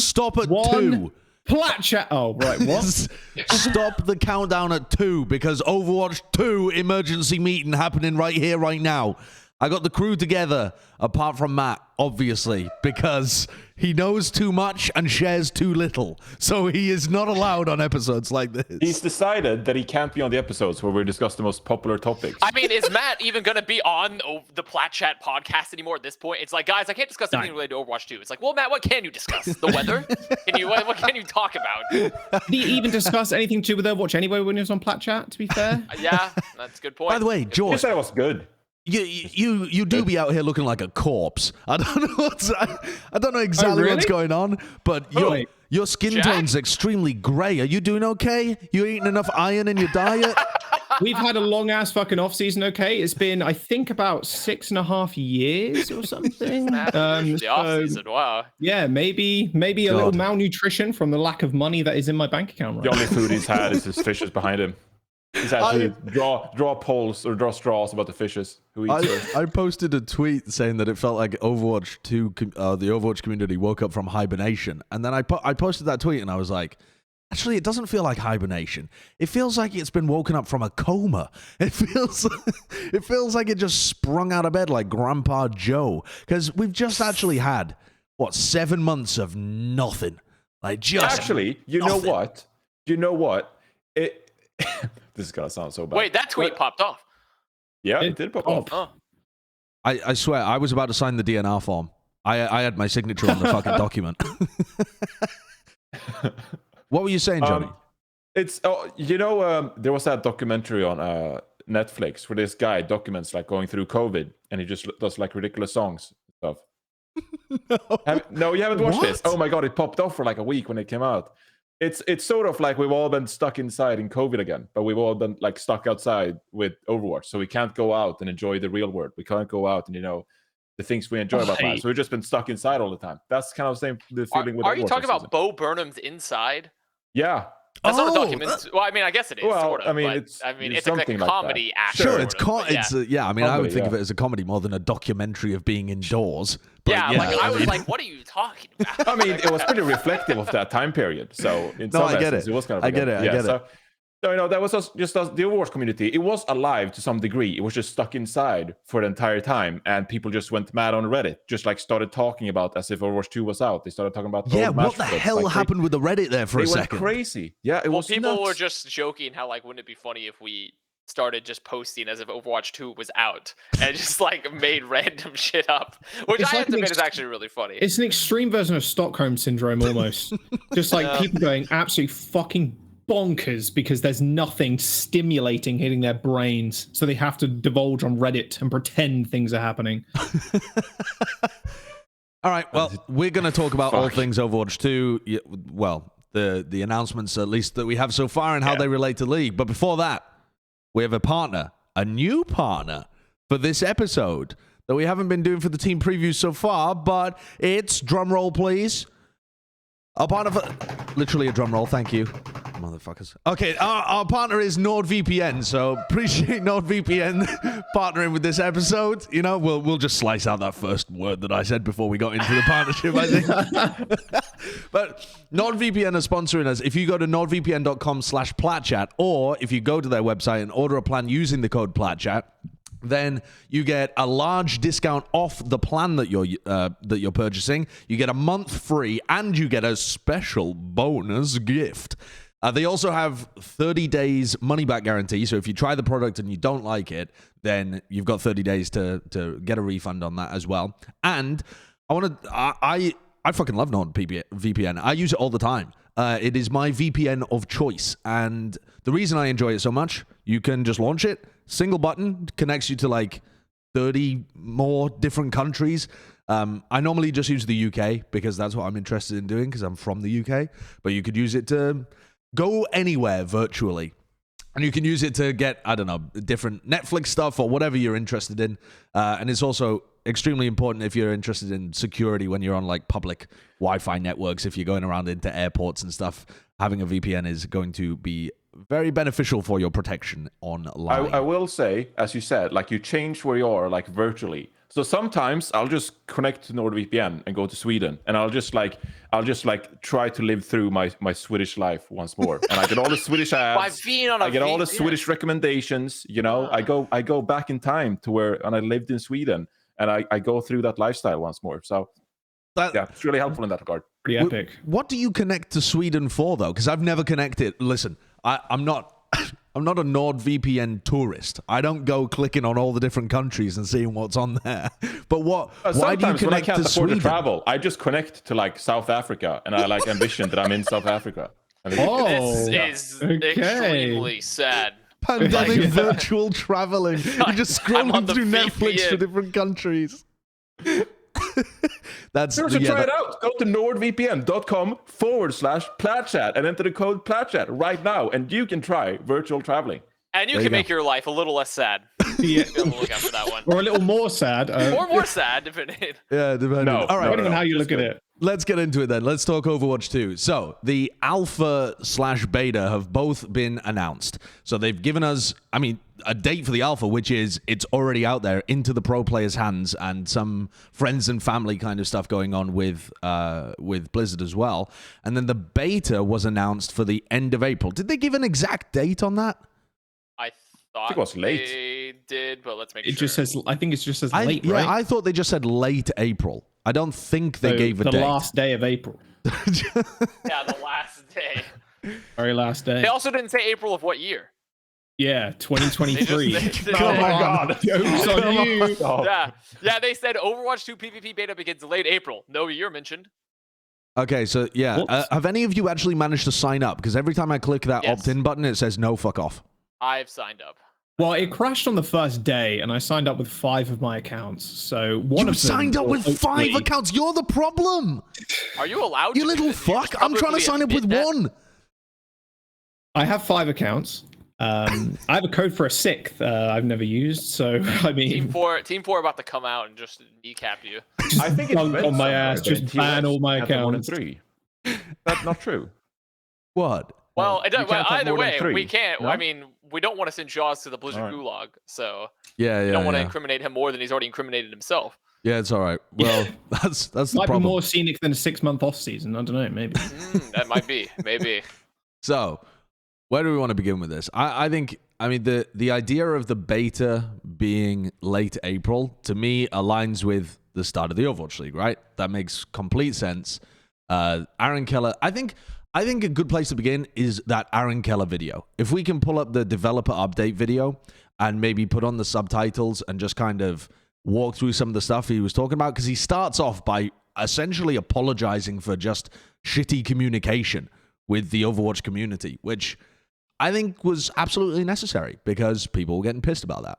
Stop at 1. 2. Plat Chat. Oh, right. What? Stop the countdown at 2 because Overwatch 2 emergency meeting happening right here, right now. I got the crew together, apart from Matt, obviously, because he knows too much and shares too little. So he is not allowed on episodes like this. He's decided that he can't be on the episodes where we discuss the most popular topics. I mean, is Matt even going to be on the Plat Chat podcast anymore at this point? It's like, guys, I can't discuss anything related to Overwatch 2. It's like, well, Matt, what can you discuss? The weather? What can you talk about? Did he even discuss anything to do with Overwatch anyway when he was on Plat Chat, to be fair? Yeah, that's a good point. By the way, George. You said it was good. You do be out here looking like a corpse. I don't know exactly what's going on, but your skin tone's extremely grey. Are you doing okay? You eating enough iron in your diet? We've had a long ass fucking off season. Okay, it's been I think about 6.5 years or something. The off season, wow. Yeah, maybe a little malnutrition from the lack of money that is in my bank account. Right The only food he's had is his fishes behind him. He's had to draw polls or draw straws about the fishes. Who eats first. I posted a tweet saying that it felt like Overwatch 2, the Overwatch community woke up from hibernation. And then I posted that tweet and I was like, actually, it doesn't feel like hibernation. It feels like it's been woken up from a coma. It feels like it just sprung out of bed like Grandpa Joe. Because we've just actually had, 7 months of nothing. Like just Actually, you nothing. know what? This is gonna sound so bad. Wait, that tweet popped off. Yeah, it did pop off. Oh. I swear, I was about to sign the DNR form. I had my signature on the fucking document. What were you saying, Johnny? There was that documentary on Netflix where this guy documents like going through COVID and he just does like ridiculous songs and stuff. No, you haven't watched this. Oh my god, it popped off for like a week when it came out. It's sort of like we've all been stuck inside in COVID again, but we've all been like stuck outside with Overwatch, so we can't go out and enjoy the real world. We can't go out and the things we enjoy about that. So we've just been stuck inside all the time. That's kind of the feeling with Overwatch. Are you talking about Bo Burnham's Inside? Yeah. That's not a document. Well, I mean, I guess it is. Well, sort of, I mean, it's like something a like comedy that. action. Sure, it's I mean, I would Comedy, think of it as a comedy more than a documentary of being indoors. But I was like, what are you talking about? I mean, it was pretty reflective of that time period. So in some essence, it was kind of. I get it. So that was just the Overwatch community. It was alive to some degree. It was just stuck inside for the entire time, and people just went mad on Reddit. Just like started talking about as if Overwatch 2 was out. They started talking about what the hell happened with the Reddit there for a second? They went crazy. Yeah, it was. People nuts. were just joking how like, wouldn't it be funny if we started just posting as if Overwatch 2 was out and just like made random shit up, which I have to admit is actually really funny. It's an extreme version of Stockholm syndrome almost. Just like people going absolutely fucking bonkers because there's nothing stimulating hitting their brains, so they have to divulge on Reddit and pretend things are happening. All right, well, we're going to talk about all things Overwatch 2. Well, the announcements, at least, that we have so far and how they relate to League. But before that, we have a new partner for this episode that we haven't been doing for the team previews so far, but it's, drum roll please, a partner for, literally a drum roll, thank you, motherfuckers. Okay, our partner is NordVPN, so appreciate NordVPN partnering with this episode. We'll just slice out that first word that I said before we got into the partnership, I think. But NordVPN are sponsoring us. If you go to nordvpn.com/platchat, or if you go to their website and order a plan using the code PlatChat, then you get a large discount off the plan that you're purchasing. You get a month free, and you get a special bonus gift. They also have 30 days money-back guarantee, so if you try the product and you don't like it, then you've got 30 days to get a refund on that as well. And I fucking love NordVPN. I use it all the time. It is my VPN of choice, and the reason I enjoy it so much, you can just launch it, single button, connects you to like 30 more different countries. I normally just use the UK because that's what I'm interested in doing because I'm from the UK, but you could use it to go anywhere virtually. And you can use it to get, I don't know, different Netflix stuff or whatever you're interested in. And it's also extremely important if you're interested in security when you're on like public Wi-Fi networks. If you're going around into airports and stuff, having a VPN is going to be very beneficial for your protection online. I will say, as you said, like you change where you are, like virtually. So sometimes I'll just connect to NordVPN and go to Sweden, and I'll just like try to live through my Swedish life once more, and I get all the Swedish ads. I get all the Swedish recommendations. You know, I go back in time to where and I lived in Sweden, and I go through that lifestyle once more. So yeah, it's really helpful in that regard. Pretty epic. What do you connect to Sweden for, though? Because I've never connected. Listen, I'm not a NordVPN tourist. I don't go clicking on all the different countries and seeing what's on there. But why do you Sometimes when I connect can't to afford Sweden? to travel, I just connect to like South Africa, and I like envision that I'm in South Africa. This is extremely sad. Pandemic virtual traveling. You're just scrolling through Netflix VPN. to different countries. That's Try it out. Go to nordvpn.com/Plat Chat and enter the code Plat Chat right now, and you can try virtual traveling. And you There can you make your life a little less sad. Yeah. Be on the lookout for that one. Or a little more sad. Or more sad, depending. Yeah, depending. No, All right. Depending on how you look at it. Let's get into it then. Let's talk Overwatch 2. So, the alpha/beta have both been announced. So, they've given us, a date for the alpha, which is it's already out there into the pro players' hands, and some friends and family kind of stuff going on with Blizzard as well. And then the beta was announced for the end of April. Did they give an exact date on that? I thought it was late. they did, but let's make It sure. just says, I think it's just says late, right? I thought they just said late April. I don't think they So gave a the date. last day of April. Yeah, the last day. Very last day. They also didn't say April of what year. Yeah, 2023. They just- Come Oh my on. God. Joke's on you. Oh. Yeah, they said Overwatch 2 PvP beta begins late April. No year mentioned. Okay, so yeah. Whoops. Have any of you actually managed to sign up? Because every time I click that Yes. opt-in button, it says no, fuck off. I've signed up. Well, it crashed on the first day, and I signed up with 5 of my accounts. So one You of them signed up will with 5 hopefully- accounts. You're the problem. Are you allowed You to? little Because you fuck. just I'm trying to publicly sign up with admit that. one. I have 5 accounts. I have a code for a 6th I've never used. So I mean, Team 4 about to come out and just kneecap you. I think it's dunk been on my somewhere ass, that just ban TOS all my have more than accounts. 3. That's not true. What? Well, it does, you can't have either more than way, 3, we can't. no? I mean, we don't want to send Jaws to the Blizzard Alright. gulag, so Yeah, we don't want to yeah. incriminate him more than he's already incriminated himself. Yeah, it's all right. Well, that's the might be problem. more scenic than a 6-month off season. I don't know, maybe. That might be, maybe. So, where do we want to begin with this? I think, the idea of the beta being late April, to me, aligns with the start of the Overwatch League, right? That makes complete sense. Aaron Keller, I think a good place to begin is that Aaron Keller video. If we can pull up the developer update video and maybe put on the subtitles and just kind of walk through some of the stuff he was talking about, because he starts off by essentially apologizing for just shitty communication with the Overwatch community, which I think was absolutely necessary because people were getting pissed about that.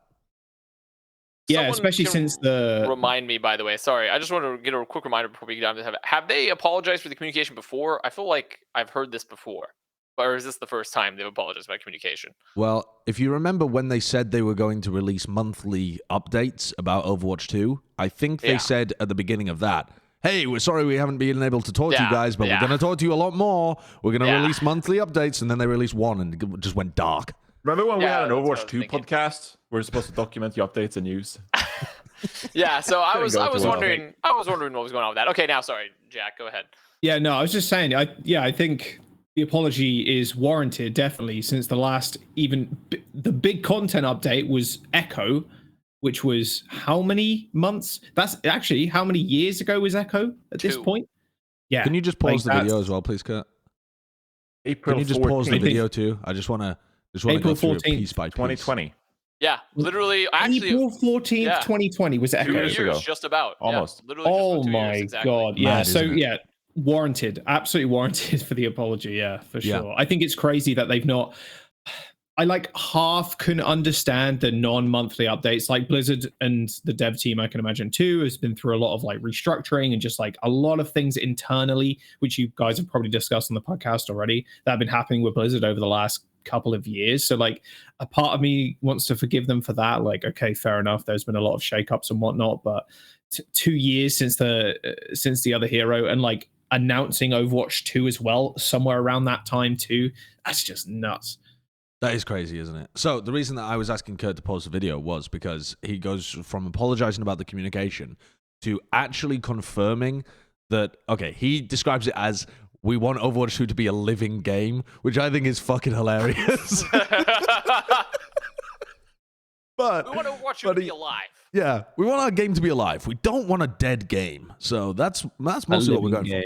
Yeah, Someone especially can since the Remind me, by the way. Sorry, I just want to get a quick reminder before we get down to it. Have they apologized for the communication before? I feel like I've heard this before. Or is this the first time they've apologized about communication? Well, if you remember when they said they were going to release monthly updates about Overwatch 2, I think they Yeah. said at the beginning of that, hey, we're sorry we haven't been able to talk to you guys, but we're going to talk to you a lot more. We're going to Yeah. release monthly updates, and then they released one and it just went dark. Remember when we Yeah, had an that's what I Overwatch was 2 thinking. podcast? We're supposed to document the updates and news. Yeah, so I was go too well. wondering what was going on with that. Okay, now sorry, Jack, go ahead. Yeah, no, I was just saying. I think the apology is warranted, definitely, since the last the big content update was Echo, which was how many months? That's actually how many years ago was Echo at this 2. point? Yeah. Can you just pause the like video that's- as well, please, Kurt? April Can you just 14th, pause the video too? I just want to go April through it 14th, piece by piece. 2020. Yeah, literally, actually, April 14th, yeah. 2020 was 2 Echo. years years, ago. just about. Almost. Yeah, literally just Oh about 2 my years, exactly. god. Yeah. Mad, So isn't it? yeah, warranted. Absolutely warranted for the apology. Yeah, for Yeah. sure. I think it's crazy that they've not. I like half can understand the non-monthly updates. Like Blizzard and the dev team, I can imagine too, has been through a lot of like restructuring and just like a lot of things internally, which you guys have probably discussed on the podcast already, that have been happening with Blizzard over the last couple of years. So like a part of me wants to forgive them for that. Like, okay, fair enough. There's been a lot of shakeups and whatnot, but 2 years since the other hero, and like announcing Overwatch 2 as well, somewhere around that time too. That's just nuts. That is crazy, isn't it? So the reason that I was asking Kurt to post the video was because he goes from apologizing about the communication to actually confirming that, okay, he describes it as, we want Overwatch 2 to be a living game, which I think is fucking hilarious. But we want Overwatch 2 to be alive. Yeah, we want our game to be alive. We don't want a dead game. So that's mostly what we're going for.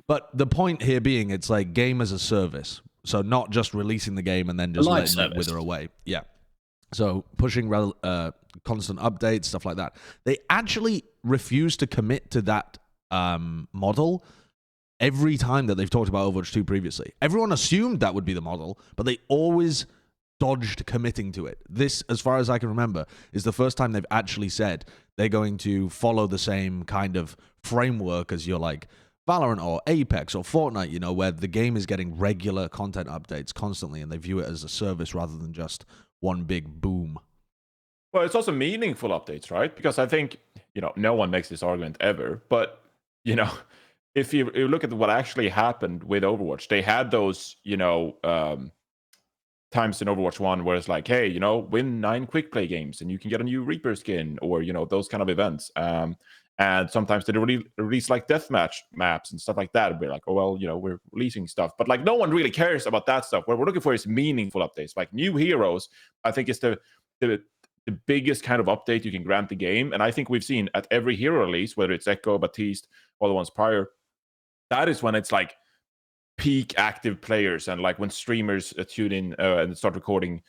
But the point here being, it's like game as a service. So not just releasing the game and then just letting it wither away. Yeah. So pushing constant updates, stuff like that. They actually refuse to commit to that model every time that they've talked about Overwatch 2 previously. Everyone assumed that would be the model, but they always dodged committing to it. This, as far as I can remember, is the first time they've actually said they're going to follow the same kind of framework as your like Valorant or Apex or Fortnite, you know, where the game is getting regular content updates constantly and they view it as a service rather than just one big boom. Well, it's also meaningful updates, right? Because I think, you know, no one makes this argument ever, but, you know, if you look at what actually happened with Overwatch, they had those, you know, times in Overwatch 1 where it's like, hey, you know, win 9 quick play games and you can get a new Reaper skin, or, you know, those kind of events. And sometimes they release like deathmatch maps and stuff like that. We're like, oh, well, you know, we're releasing stuff. But like no one really cares about that stuff. What we're looking for is meaningful updates. Like new heroes, I think is the biggest kind of update you can grant the game. And I think we've seen at every hero release, whether it's Echo, Baptiste, all the ones prior, that is when it's like peak active players and like when streamers tune in and start recording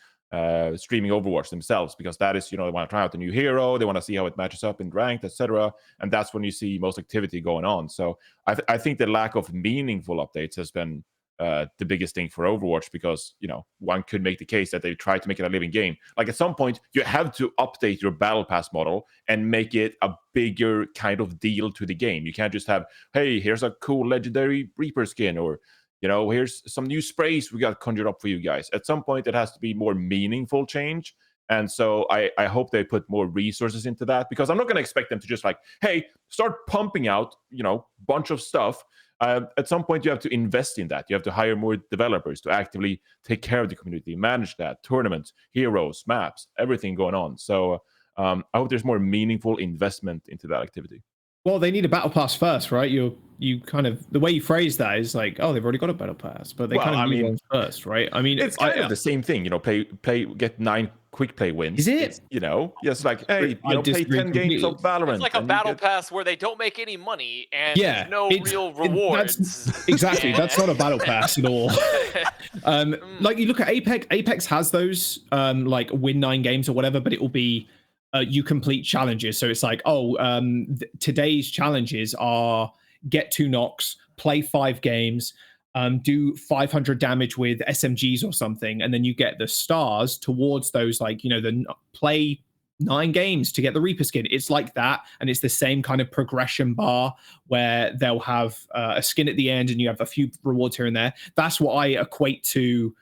streaming Overwatch themselves, because that is, you know, they want to try out the new hero, they want to see how it matches up in ranked, etc. And that's when you see most activity going on. So I think the lack of meaningful updates has been the biggest thing for Overwatch, because, you know, one could make the case that they try to make it a living game. Like at some point you have to update your battle pass model and make it a bigger kind of deal to the game. You can't just have, hey, here's a cool legendary Reaper skin, or, you know, here's some new sprays we got conjured up for you guys. At some point, it has to be more meaningful change. And so I hope they put more resources into that, because I'm not going to expect them to just like, hey, start pumping out, you know, bunch of stuff. At some point, you have to invest in that. You have to hire more developers to actively take care of the community, manage that, tournaments, heroes, maps, everything going on. So I hope there's more meaningful investment into that activity. Well, they need a battle pass first, right? You kind of, the way you phrase that is like, oh, they've already got a battle pass, but they kind of need one first, right? I mean, it's kind of the same thing, you know. Get 9 quick play wins. Is it? You know, yes, like, hey, you know, play 10 games of Valorant. It's like a battle pass where they don't make any money and yeah, no real rewards. Exactly, that's not a battle pass at all. Like you look at Apex. Apex has those like win 9 games or whatever, but it will be you complete challenges. So it's like, oh, today's challenges are get 2 knocks, play 5 games, do 500 damage with SMGs or something, and then you get the stars towards those, like, you know, the play 9 games to get the Reaper skin. It's like that, and it's the same kind of progression bar where they'll have a skin at the end, and you have a few rewards here and there. That's what I equate to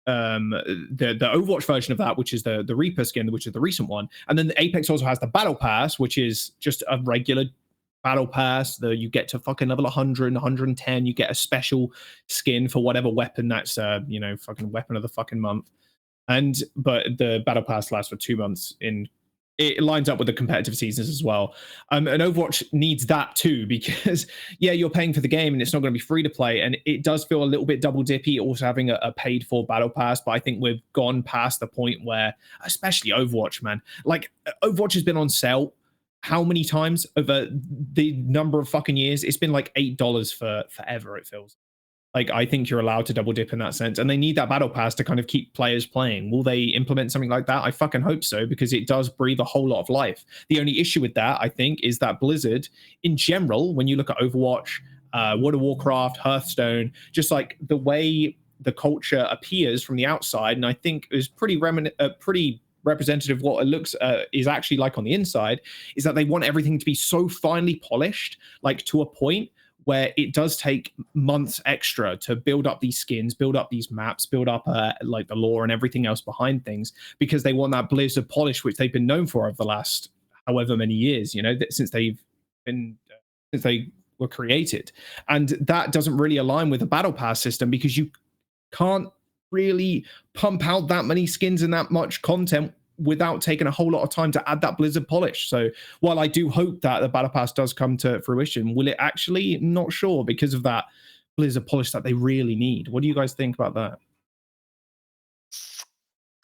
the Overwatch version of that, which is the Reaper skin, which is the recent one. And then the Apex also has the battle pass, which is just a regular battle pass. You get to fucking level 100 and 110, you get a special skin for whatever weapon that's you know, fucking weapon of the fucking month. But the battle pass lasts for 2 months. It lines up with the competitive seasons as well. And Overwatch needs that too, because yeah, you're paying for the game and it's not going to be free to play. And it does feel a little bit double dippy also having a paid for battle pass. But I think we've gone past the point where, especially Overwatch, man, like Overwatch has been on sale how many times over the number of fucking years? It's been like $8 for forever, it feels. Like, I think you're allowed to double dip in that sense. And they need that battle pass to kind of keep players playing. Will they implement something like that? I fucking hope so, because it does breathe a whole lot of life. The only issue with that, I think, is that Blizzard, in general, when you look at Overwatch, World of Warcraft, Hearthstone, just like the way the culture appears from the outside, and I think is pretty representative of what it looks is actually like on the inside, is that they want everything to be so finely polished, like to a point where it does take months extra to build up these skins, build up these maps, build up like the lore and everything else behind things, because they want that Blizzard polish, which they've been known for over the last however many years, you know, since they were created. And that doesn't really align with the battle pass system, because you can't really pump out that many skins and that much content without taking a whole lot of time to add that Blizzard polish. So while I do hope that the Battle Pass does come to fruition, will it actually? Not sure, because of that Blizzard polish that they really need. What do you guys think about that?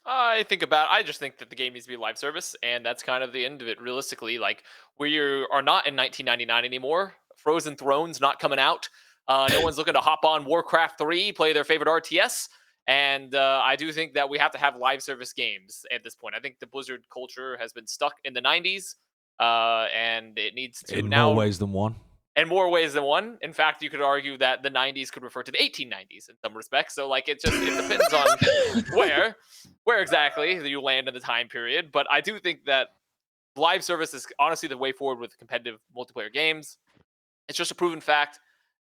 I just think that the game needs to be a live service, and that's kind of the end of it. Realistically, like, we are not in 1999 anymore. Frozen Throne's not coming out. No one's looking to hop on Warcraft 3, play their favorite RTS. And I do think that we have to have live service games at this point. I think the Blizzard culture has been stuck in the 90s, and it needs to In now... more ways than one. In more ways than one. In fact, you could argue that the 90s could refer to the 1890s in some respects. So, like, it depends on where exactly you land in the time period. But I do think that live service is honestly the way forward with competitive multiplayer games. It's just a proven fact.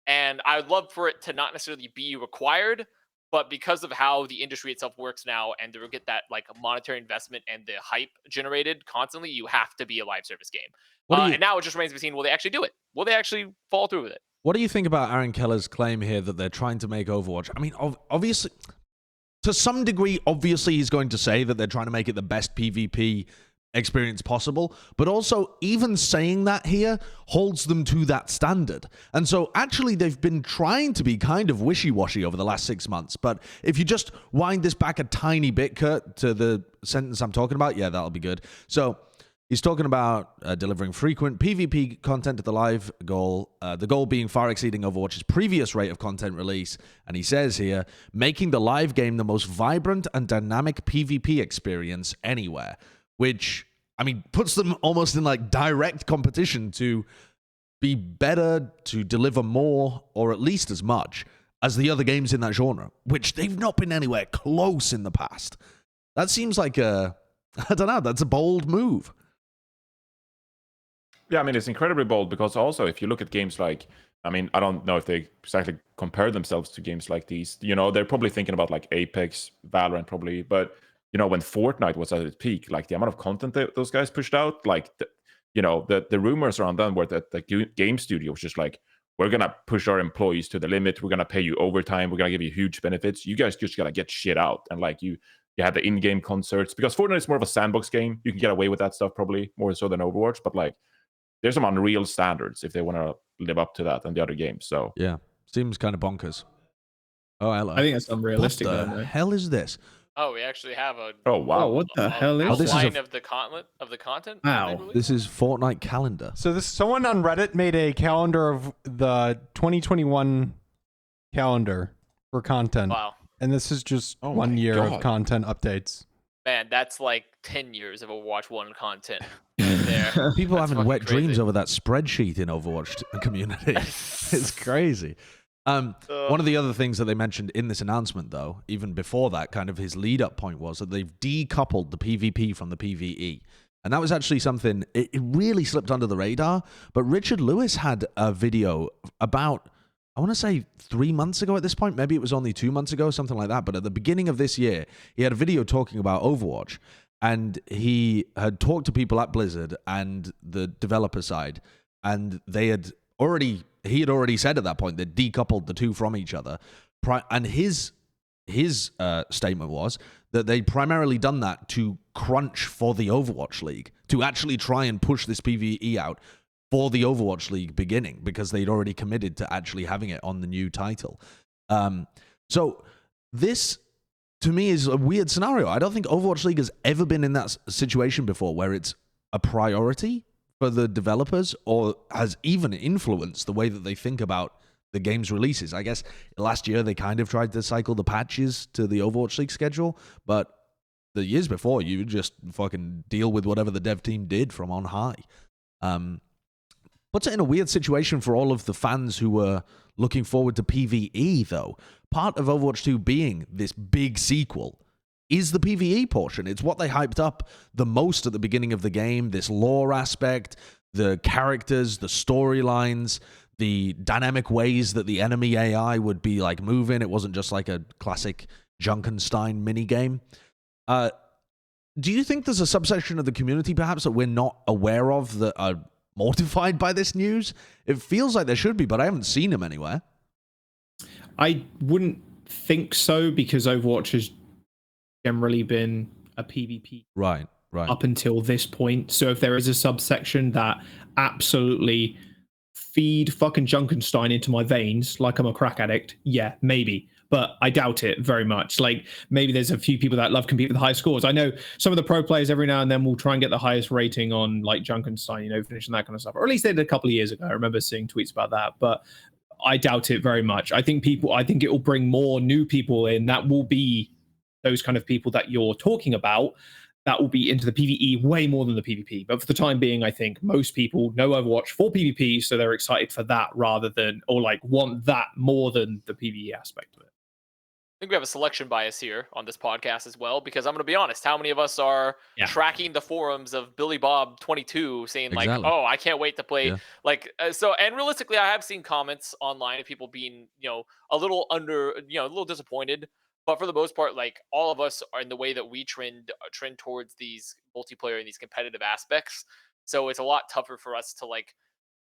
And I would love for it to not necessarily be required, but because of how the industry itself works now, and to get that like monetary investment and the hype generated constantly, you have to be a live service game. And now it just remains to be seen, will they actually do it? Will they actually follow through with it? What do you think about Aaron Keller's claim here that they're trying to make Overwatch? I mean, obviously, to some degree, obviously he's going to say that they're trying to make it the best PvP experience possible, but also even saying that here holds them to that standard. And so actually they've been trying to be kind of wishy-washy over the last 6 months. But if you just wind this back a tiny bit, Kurt, to the sentence I'm talking about, yeah, that'll be good. So he's talking about delivering frequent PvP content to the live goal, the goal being far exceeding Overwatch's previous rate of content release. And he says here, making the live game the most vibrant and dynamic PvP experience anywhere. Which, I mean, puts them almost in like direct competition to be better, to deliver more, or at least as much as the other games in that genre, which they've not been anywhere close in the past. That seems like I don't know, that's a bold move. Yeah, I mean, it's incredibly bold because also if you look at games like, I mean, I don't know if they exactly compare themselves to games like these. You know, they're probably thinking about like Apex, Valorant probably, but you know, when Fortnite was at its peak, like the amount of content that those guys pushed out, like, the rumors around them were that the game studio was just like, we're going to push our employees to the limit. We're going to pay you overtime. We're going to give you huge benefits. You guys just got to get shit out. And like you had the in-game concerts because Fortnite is more of a sandbox game. You can get away with that stuff probably more so than Overwatch. But like, there's some unreal standards if they want to live up to that and the other games. So yeah, seems kind of bonkers. Oh, hello. I think that's unrealistic. What the hell is this? Oh, we actually have a wow. What the hell is this? outline of the content. Wow. This is Fortnite calendar. So someone on Reddit made a calendar of the 2021 calendar for content. Wow. And this is just 1 year God. of content updates. Man, that's like 10 years of Overwatch 1 content there. People That's having fucking wet crazy. dreams over that spreadsheet in Overwatch community. It's crazy. One of the other things that they mentioned in this announcement, though, even before that, kind of his lead-up point was that they've decoupled the PvP from the PvE. And that was actually something, it really slipped under the radar, but Richard Lewis had a video about, I want to say 3 months ago at this point, maybe it was only 2 months ago, something like that, but at the beginning of this year, he had a video talking about Overwatch, and he had talked to people at Blizzard and the developer side, and he had already said at that point that decoupled the two from each other. And his statement was that they'd primarily done that to crunch for the Overwatch League, to actually try and push this PvE out for the Overwatch League beginning, because they'd already committed to actually having it on the new title. So this, to me, is a weird scenario. I don't think Overwatch League has ever been in that situation before where it's a priority for the developers or has even influenced the way that they think about the game's releases. I guess last year they kind of tried to cycle the patches to the Overwatch League schedule, but the years before you just fucking deal with whatever the dev team did from on high. Puts it in a weird situation for all of the fans who were looking forward to PvE, though. Part of Overwatch 2 being this big sequel is the PvE portion. It's what they hyped up the most at the beginning of the game, this lore aspect, the characters, the storylines, the dynamic ways that the enemy AI would be like moving. It wasn't just like a classic Junkenstein minigame. Do you think there's a subsection of the community perhaps that we're not aware of that are mortified by this news? It feels like there should be, but I haven't seen them anywhere. I wouldn't think so, because Overwatch has generally been a PvP Right. up until this point. So if there is a subsection that absolutely feed fucking Junkenstein into my veins like I'm a crack addict, yeah, maybe. But I doubt it very much. Like, maybe there's a few people that love compete with high scores. I know some of the pro players every now and then will try and get the highest rating on like Junkenstein, finishing that kind of stuff. Or at least they did a couple of years ago. I remember seeing tweets about that. But I doubt it very much. I think it will bring more new people in that will be those kind of people that you're talking about, that will be into the PvE way more than the PvP. But for the time being, I think most people know Overwatch for PvP, so they're excited for that rather than, or like want that more than the PvE aspect of it. I think we have a selection bias here on this podcast as well, because I'm going to be honest, how many of us are tracking the forums of Billy Bob 22 saying like, oh, I can't wait to play. So, and realistically, I have seen comments online of people being, a little a little disappointed. But for the most part, like, all of us are in the way that we trend towards these multiplayer and these competitive aspects. So it's a lot tougher for us to like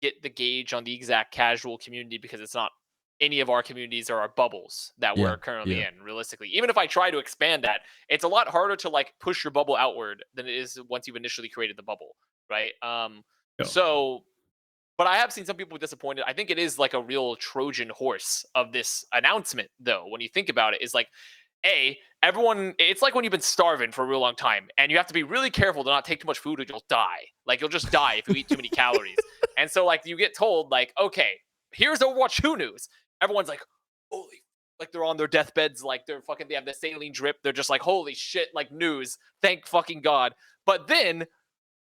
get the gauge on the exact casual community, because it's not any of our communities or our bubbles that we're currently in, realistically. Even if I try to expand that, it's a lot harder to like push your bubble outward than it is once you've initially created the bubble, right? So, but I have seen some people disappointed. I think it is like a real Trojan horse of this announcement, though, when you think about it, is like, everyone, it's like when you've been starving for a real long time and you have to be really careful to not take too much food or you'll die. Like, you'll just die if you eat too many calories. And so like you get told like, okay, here's Overwatch 2 news. Everyone's like, holy, like they're on their deathbeds, like they have the saline drip. They're just like, holy shit, like news. Thank fucking God. But then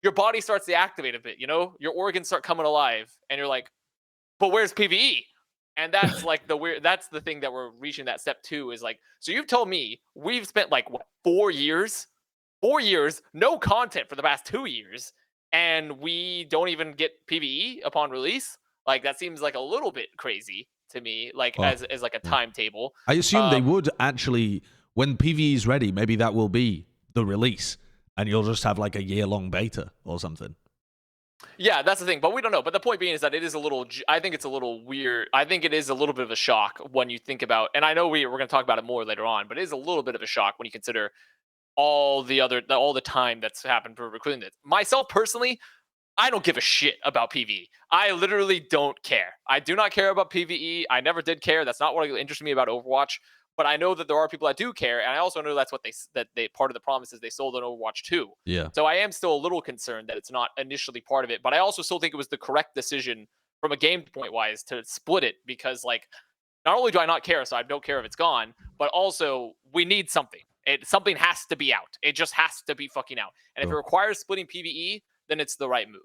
your body starts to activate a bit, your organs start coming alive and you're like, but where's PvE? And that's like that's the thing that we're reaching that step 2 is like, so you've told me we've spent like what, 4 years, no content for the past 2 years, and we don't even get PvE upon release. Like, that seems like a little bit crazy to me, like as like a timetable. I assume they would actually, when PvE is ready, maybe that will be the release and you'll just have like a year-long beta or something. Yeah, that's the thing, but we don't know. But the point being is that it is I think it's a little weird. I think it is a little bit of a shock when you think about, and I know we're going to talk about it more later on, but it is a little bit of a shock when you consider all the time that's happened for recruiting this. Myself personally, I don't give a shit about PvE. I literally don't care. I do not care about PvE. I never did care. That's not what interested me about Overwatch. But I know that there are people that do care, and I also know that's what they part of the promise is they sold on Overwatch 2. Yeah. So I am still a little concerned that it's not initially part of it, but I also still think it was the correct decision from a game point wise to split it, because like, not only do I not care, so I don't care if it's gone, but also we need something. Something has to be out. It just has to be fucking out. And if it requires splitting PvE, then it's the right move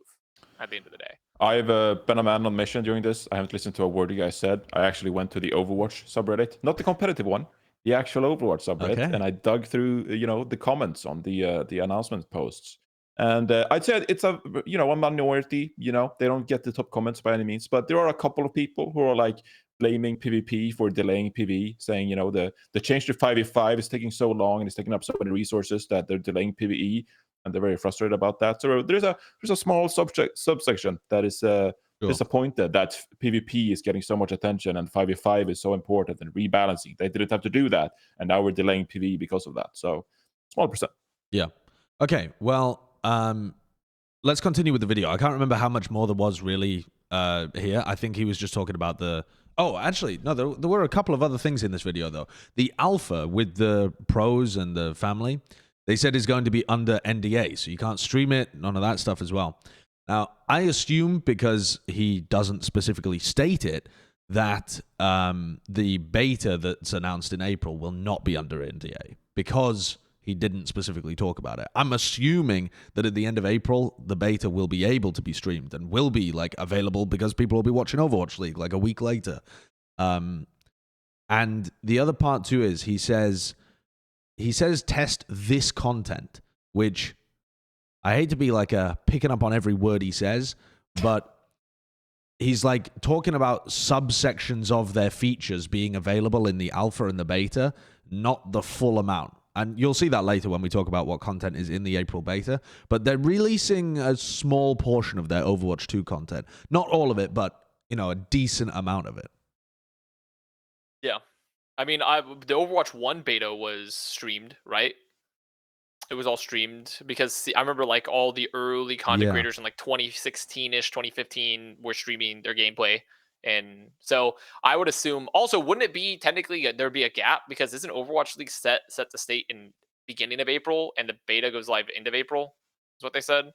at the end of the day. I've been a man on mission during this. I haven't listened to a word you guys said. I actually went to the Overwatch subreddit, not the competitive one, the actual Overwatch subreddit, and I dug through, the comments on the announcement posts. And I'd say it's a minority. They don't get the top comments by any means, but there are a couple of people who are like blaming PvP for delaying PvE, saying the change to 5v5 is taking so long and it's taking up so many resources that they're delaying PvE. And they're very frustrated about that. So there's a small subsection that is disappointed that PvP is getting so much attention and 5v5 is so important and rebalancing. They didn't have to do that, and now we're delaying PvE because of that. So small percent. Yeah. Okay. Well, let's continue with the video. I can't remember how much more there was really here. I think he was just talking about the. Oh, actually, no. There were a couple of other things in this video though. The alpha with the pros and the family. They said is going to be under NDA, so you can't stream it, none of that stuff as well. Now, I assume, because he doesn't specifically state it, that the beta that's announced in April will not be under NDA, because he didn't specifically talk about it. I'm assuming that at the end of April, the beta will be able to be streamed and will be like available because people will be watching Overwatch League like a week later. And the other part too is he says test this content, which I hate to be like picking up on every word he says, but he's like talking about subsections of their features being available in the alpha and the beta, not the full amount. And you'll see that later when we talk about what content is in the April beta, but they're releasing a small portion of their Overwatch 2 content. Not all of it, but a decent amount of it. Yeah. I mean, the Overwatch 1 beta was streamed, right? It was all streamed because I remember like all the early content Yeah. creators in like 2016ish, 2015 were streaming their gameplay. And so I would assume also, wouldn't it be technically there'd be a gap because isn't Overwatch League set the state in beginning of April and the beta goes live end of April? Is what they said.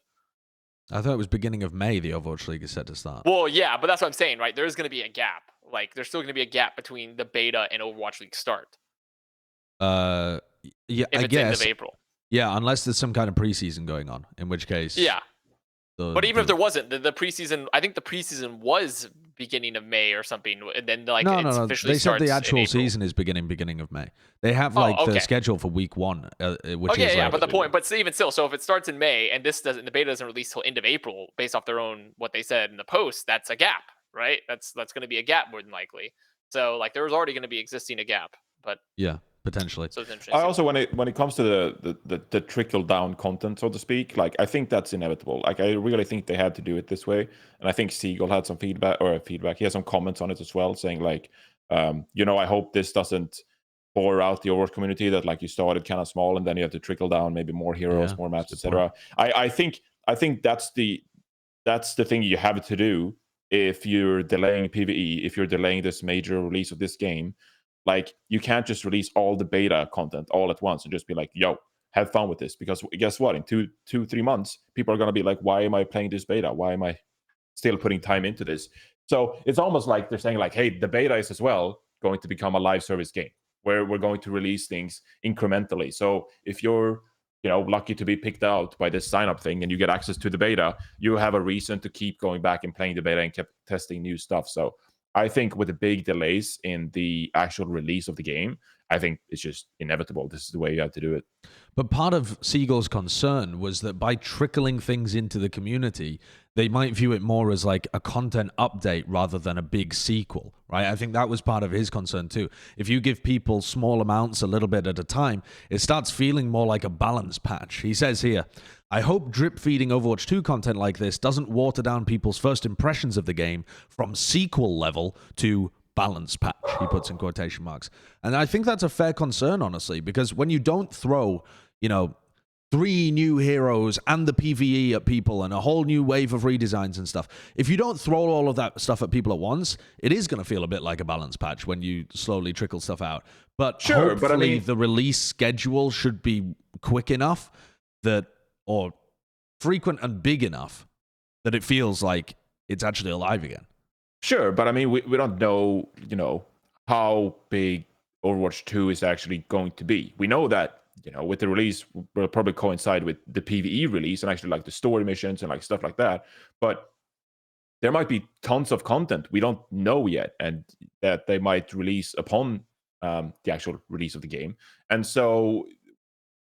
I thought it was beginning of May. The Overwatch League is set to start. Well, yeah, but that's what I'm saying, right? There's going to be a gap. Like, there's still going to be a gap between the beta and Overwatch League start. Yeah, If I it's guess. end of April. Yeah, unless there's some kind of preseason going on, in which case. Yeah. But even if there wasn't, the preseason, I think the preseason was beginning of May or something, and then like no. officially They said starts the in actual April. season is beginning of May. They have Oh, like the okay. schedule for week 1, which Okay, is yeah, like, but the point, but even still, so if it starts in May and the beta doesn't release till end of April, based off their own what they said in the post, that's a gap, right? That's going to be a gap more than likely. So like there was already going to be existing a gap, but yeah, potentially. so it's interesting. I also, when it comes to the trickle down content, so to speak, like I think that's inevitable. Like I really think they had to do it this way, and I think Siegel had some feedback. He has some comments on it as well, saying like, I hope this doesn't bore out the Overwatch community. That like you started kind of small and then you have to trickle down, maybe more heroes, Yeah, more maps, that's a good etc. I think that's the thing you have to do if you're delaying PvE, if you're delaying this major release of this game. Like you can't just release all the beta content all at once and just be like, yo, have fun with this. Because guess what? In 3 months, people are going to be like, why am I playing this beta? Why am I still putting time into this? So it's almost like they're saying like, hey, the beta is as well going to become a live service game where we're going to release things incrementally. So if you're lucky to be picked out by this sign up thing and you get access to the beta, you have a reason to keep going back and playing the beta and keep testing new stuff. So I think with the big delays in the actual release of the game, I think it's just inevitable. This is the way you have to do it. But part of Siegel's concern was that by trickling things into the community, they might view it more as like a content update rather than a big sequel, right? I think that was part of his concern too. If you give people small amounts a little bit at a time, it starts feeling more like a balance patch. He says here, I hope drip feeding Overwatch 2 content like this doesn't water down people's first impressions of the game from sequel level to balance patch, he puts in quotation marks. And I think that's a fair concern, honestly, because when you don't throw, 3 new heroes and the PvE at people and a whole new wave of redesigns and stuff, if you don't throw all of that stuff at people at once, it is going to feel a bit like a balance patch when you slowly trickle stuff out. But Sure, hopefully but I mean, the release schedule should be quick enough or frequent and big enough that it feels like it's actually alive again. Sure, but I mean, we don't know, how big Overwatch 2 is actually going to be. We know that, with the release, will probably coincide with the PvE release and actually like the story missions and like stuff like that. But there might be tons of content we don't know yet, and that they might release upon the actual release of the game. And so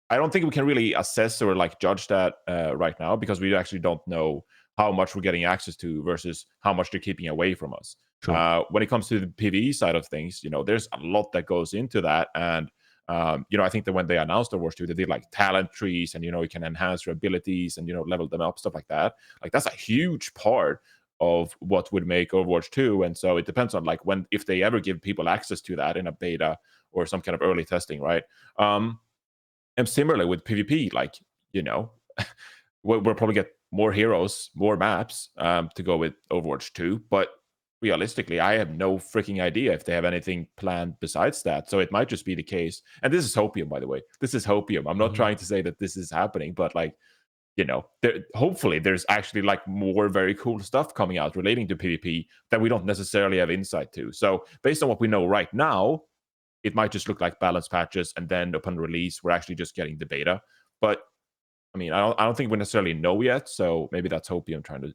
I don't think we can really assess or like judge that right now because we actually don't know how much we're getting access to versus how much they're keeping away from us. Sure. When it comes to the PvE side of things, there's a lot that goes into that. And, I think that when they announced Overwatch 2, they did like talent trees and, you can enhance your abilities and, level them up, stuff like that. Like that's a huge part of what would make Overwatch 2. And so it depends on like if they ever give people access to that in a beta or some kind of early testing, right? And similarly with PvP, like, we'll probably get more heroes, more maps to go with Overwatch 2. But realistically, I have no freaking idea if they have anything planned besides that. So it might just be the case. And this is hopium, by the way. This is hopium. I'm not trying to say that this is happening, but like, hopefully there's actually like more very cool stuff coming out relating to PvP that we don't necessarily have insight to. So based on what we know right now, it might just look like balance patches, and then upon release, we're actually just getting the beta. But I mean, I don't think we necessarily know yet. So maybe that's hopium trying to,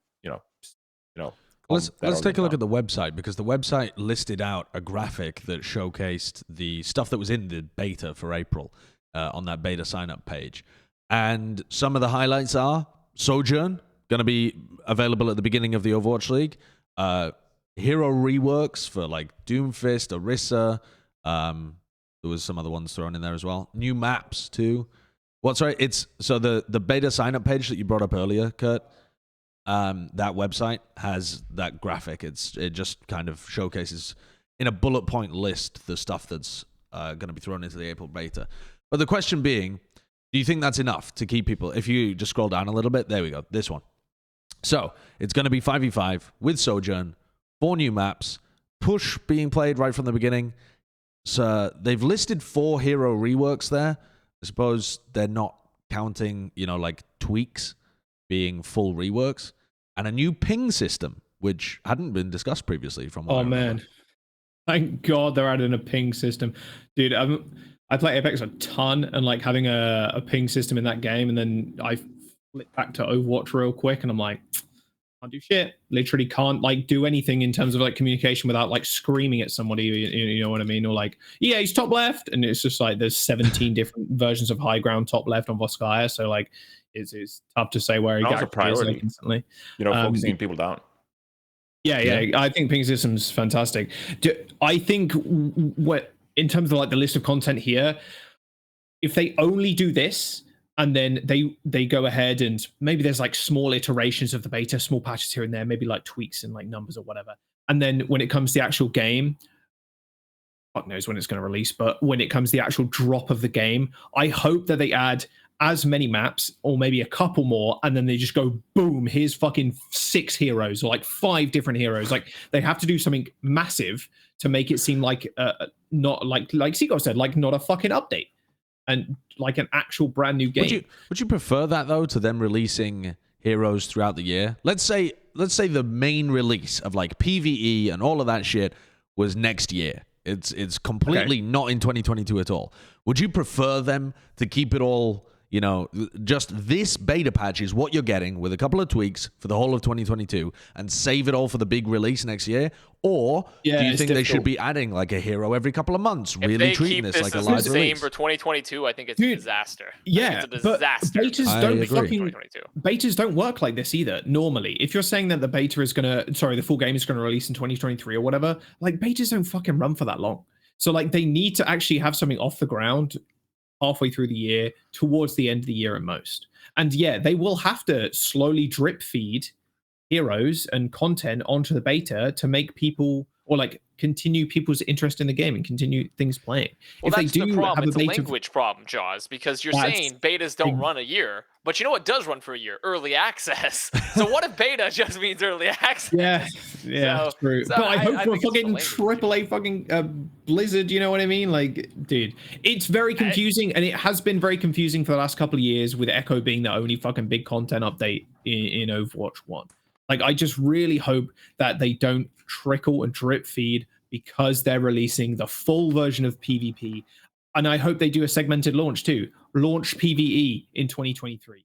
Let's take a look at the website, because the website listed out a graphic that showcased the stuff that was in the beta for April on that beta sign-up page. And some of the highlights are Sojourn, going to be available at the beginning of the Overwatch League. Hero reworks for like Doomfist, Orisa. There was some other ones thrown in there as well. New maps too. Well, sorry, it's so the beta sign-up page that you brought up earlier, Kurt. That website has that graphic. It just kind of showcases in a bullet point list the stuff that's going to be thrown into the April beta. But the question being, do you think that's enough to keep people? If you just scroll down a little bit, there we go, this one. So it's going to be 5v5 with Sojourn, 4 new maps, push being played right from the beginning. So they've listed 4 hero reworks there. I suppose they're not counting, like tweaks being full reworks, and a new ping system, which hadn't been discussed previously from what I remember. Man. Thank God they're adding a ping system. Dude, I play Apex a ton, and like having a ping system in that game, and then I flip back to Overwatch real quick, and I'm like, can't do shit. Literally can't like do anything in terms of like communication without like screaming at somebody, you know what I mean? Or like, yeah, he's top left, and it's just like there's 17 different versions of high ground top left on Voskaya, so like it's tough to say where he Also got priority. instantly. Focusing people down. Yeah, I think ping system's fantastic. I think what in terms of like the list of content here, if they only do this and then they go ahead and maybe there's like small iterations of the beta, small patches here and there, maybe like tweaks in like numbers or whatever. And then when it comes to the actual game, fuck knows when it's going to release, but when it comes to the actual drop of the game, I hope that they add as many maps or maybe a couple more, and then they just go boom, here's fucking 6 heroes or like 5 different heroes. Like they have to do something massive to make it seem like not like Seagull said, like not a fucking update and like an actual brand new game. Would you prefer that though to them releasing heroes throughout the year? Let's say the main release of like PvE and all of that shit was next year. It's completely not in 2022 at all. Would you prefer them to keep it all, just this beta patch is what you're getting with a couple of tweaks for the whole of 2022 and save it all for the big release next year? Or do you think they should be adding like a hero every couple of months, really treating this like a live release? For 2022, I think it's a disaster. Yeah, it's a disaster. But betas don't work like this either. Normally, if you're saying that the the full game is gonna release in 2023 or whatever, like betas don't fucking run for that long. So like they need to actually have something off the ground halfway through the year, towards the end of the year at most. And yeah, they will have to slowly drip feed heroes and content onto the beta to make people or like continue people's interest in the game and continue things playing. Well, if that's they do the problem. have It's a language problem, Jaws, because you're saying betas don't run a year, but you know what does run for a year? Early access. So what if beta just means early access? Yeah, true. But I hope for fucking AAA fucking Blizzard, you know what I mean? Like, dude, it's very confusing, and it has been very confusing for the last couple of years with Echo being the only fucking big content update in Overwatch 1. Like, I just really hope that they don't trickle and drip feed because they're releasing the full version of PvP. And I hope they do a segmented launch too. Launch PvE in 2023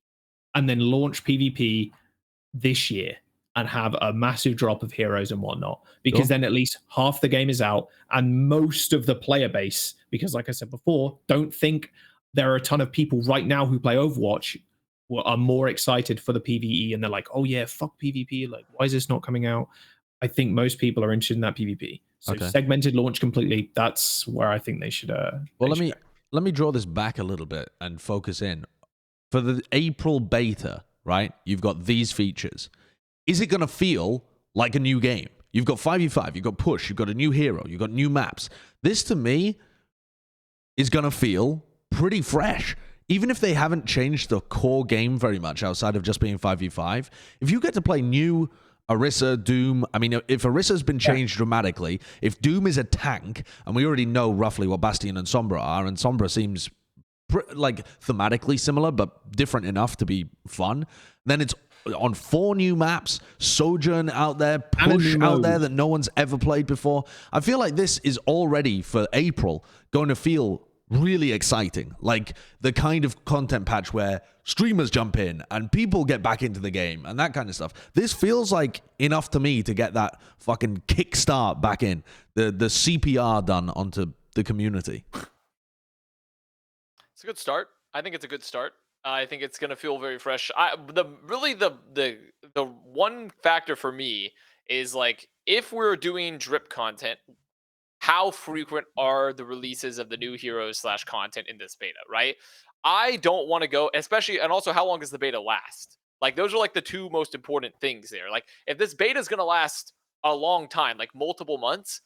and then launch PvP this year and have a massive drop of heroes and whatnot. Because then at least half the game is out and most of the player base, because like I said before, don't think there are a ton of people right now who play Overwatch are more excited for the PvE and they're like, oh yeah, fuck PvP. Like, why is this not coming out? I think most people are interested in that PvP. So segmented launch completely. That's where I think they should. Let me draw this back a little bit and focus in. For the April beta, right? You've got these features. Is it going to feel like a new game? You've got 5v5, you've got push, you've got a new hero, you've got new maps. This to me is going to feel pretty fresh. Even if they haven't changed the core game very much outside of just being 5v5, if you get to play new Orisa, Doom, I mean, if Orisa's been changed dramatically, if Doom is a tank, and we already know roughly what Bastion and Sombra are, and Sombra seems like thematically similar, but different enough to be fun, then it's on 4 new maps, Sojourn out there, push out there that no one's ever played before. I feel like this is already, for April, going to feel really exciting, like the kind of content patch where streamers jump in and people get back into the game and that kind of stuff. This feels like enough to me to get that fucking kickstart back in, the CPR done onto the community. It's a good start. I think it's a good start. I think it's gonna feel very fresh. The one factor for me is like, if we're doing drip content, how frequent are the releases of the new heroes / content in this beta, right? I don't want to go, especially, and also how long does the beta last? Like, those are like the 2 most important things there. Like, if this beta is going to last a long time, like multiple months,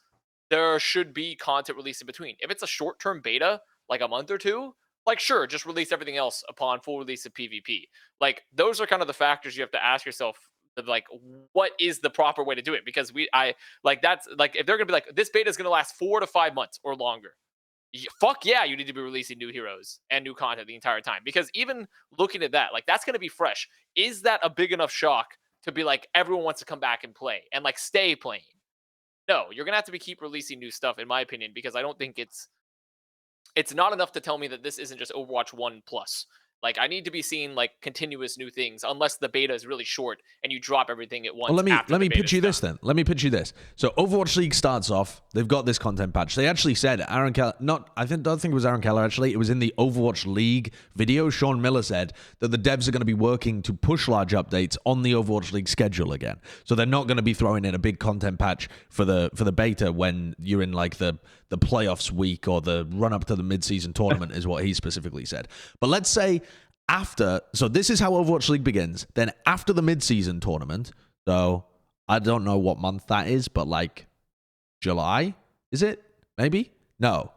there should be content released in between. If it's a short-term beta, like a month or two, like sure, just release everything else upon full release of PvP. Like those are kind of the factors you have to ask yourself. Like, what is the proper way to do it? Because that's like if they're gonna be like this beta is gonna last 4 to 5 months or longer. Fuck yeah, you need to be releasing new heroes and new content the entire time. Because even looking at that, like that's gonna be fresh. Is that a big enough shock to be like everyone wants to come back and play and like stay playing? No, you're gonna have to keep releasing new stuff, in my opinion, because I don't think it's not enough to tell me that this isn't just Overwatch 1 plus. Like I need to be seeing like continuous new things, unless the beta is really short and you drop everything at once. Well, let me pitch you this then. Let me pitch you this. So Overwatch League starts off. They've got this content patch. They actually said Aaron Keller. Don't think it was Aaron Keller. Actually, it was in the Overwatch League video. Sean Miller said that the devs are going to be working to push large updates on the Overwatch League schedule again. So they're not going to be throwing in a big content patch for the beta when you're in like the playoffs week or the run up to the mid-season tournament is what he specifically said. But let's say so this is how Overwatch League begins. Then after the mid-season tournament, so I don't know what month that is, but like July, is it? Maybe? No.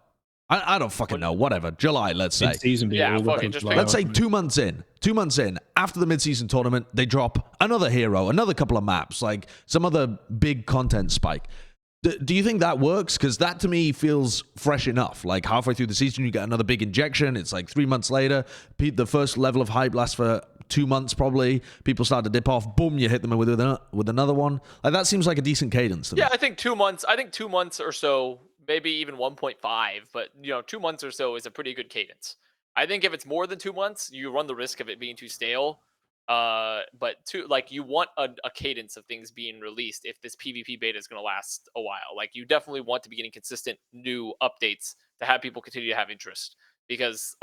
I don't fucking know. Whatever. July, let's say. Mid-season be Yeah, all fucking of just July. Let's say 2 months in. 2 months in, after the mid-season tournament, they drop another hero, another couple of maps, like some other big content spike. Do you think that works? Because that to me feels fresh enough. Like halfway through the season, you get another big injection. It's like 3 months later. The first level of hype lasts for 2 months probably. People start to dip off. Boom, you hit them with another one. Like that seems like a decent cadence to me. Yeah, I think 2 months. I think 2 months or so, maybe even 1.5. But 2 months or so is a pretty good cadence. I think if it's more than 2 months, you run the risk of it being too stale. But you want a cadence of things being released if this PvP beta is going to last a while. Like you definitely want to be getting consistent new updates to have people continue to have interest, because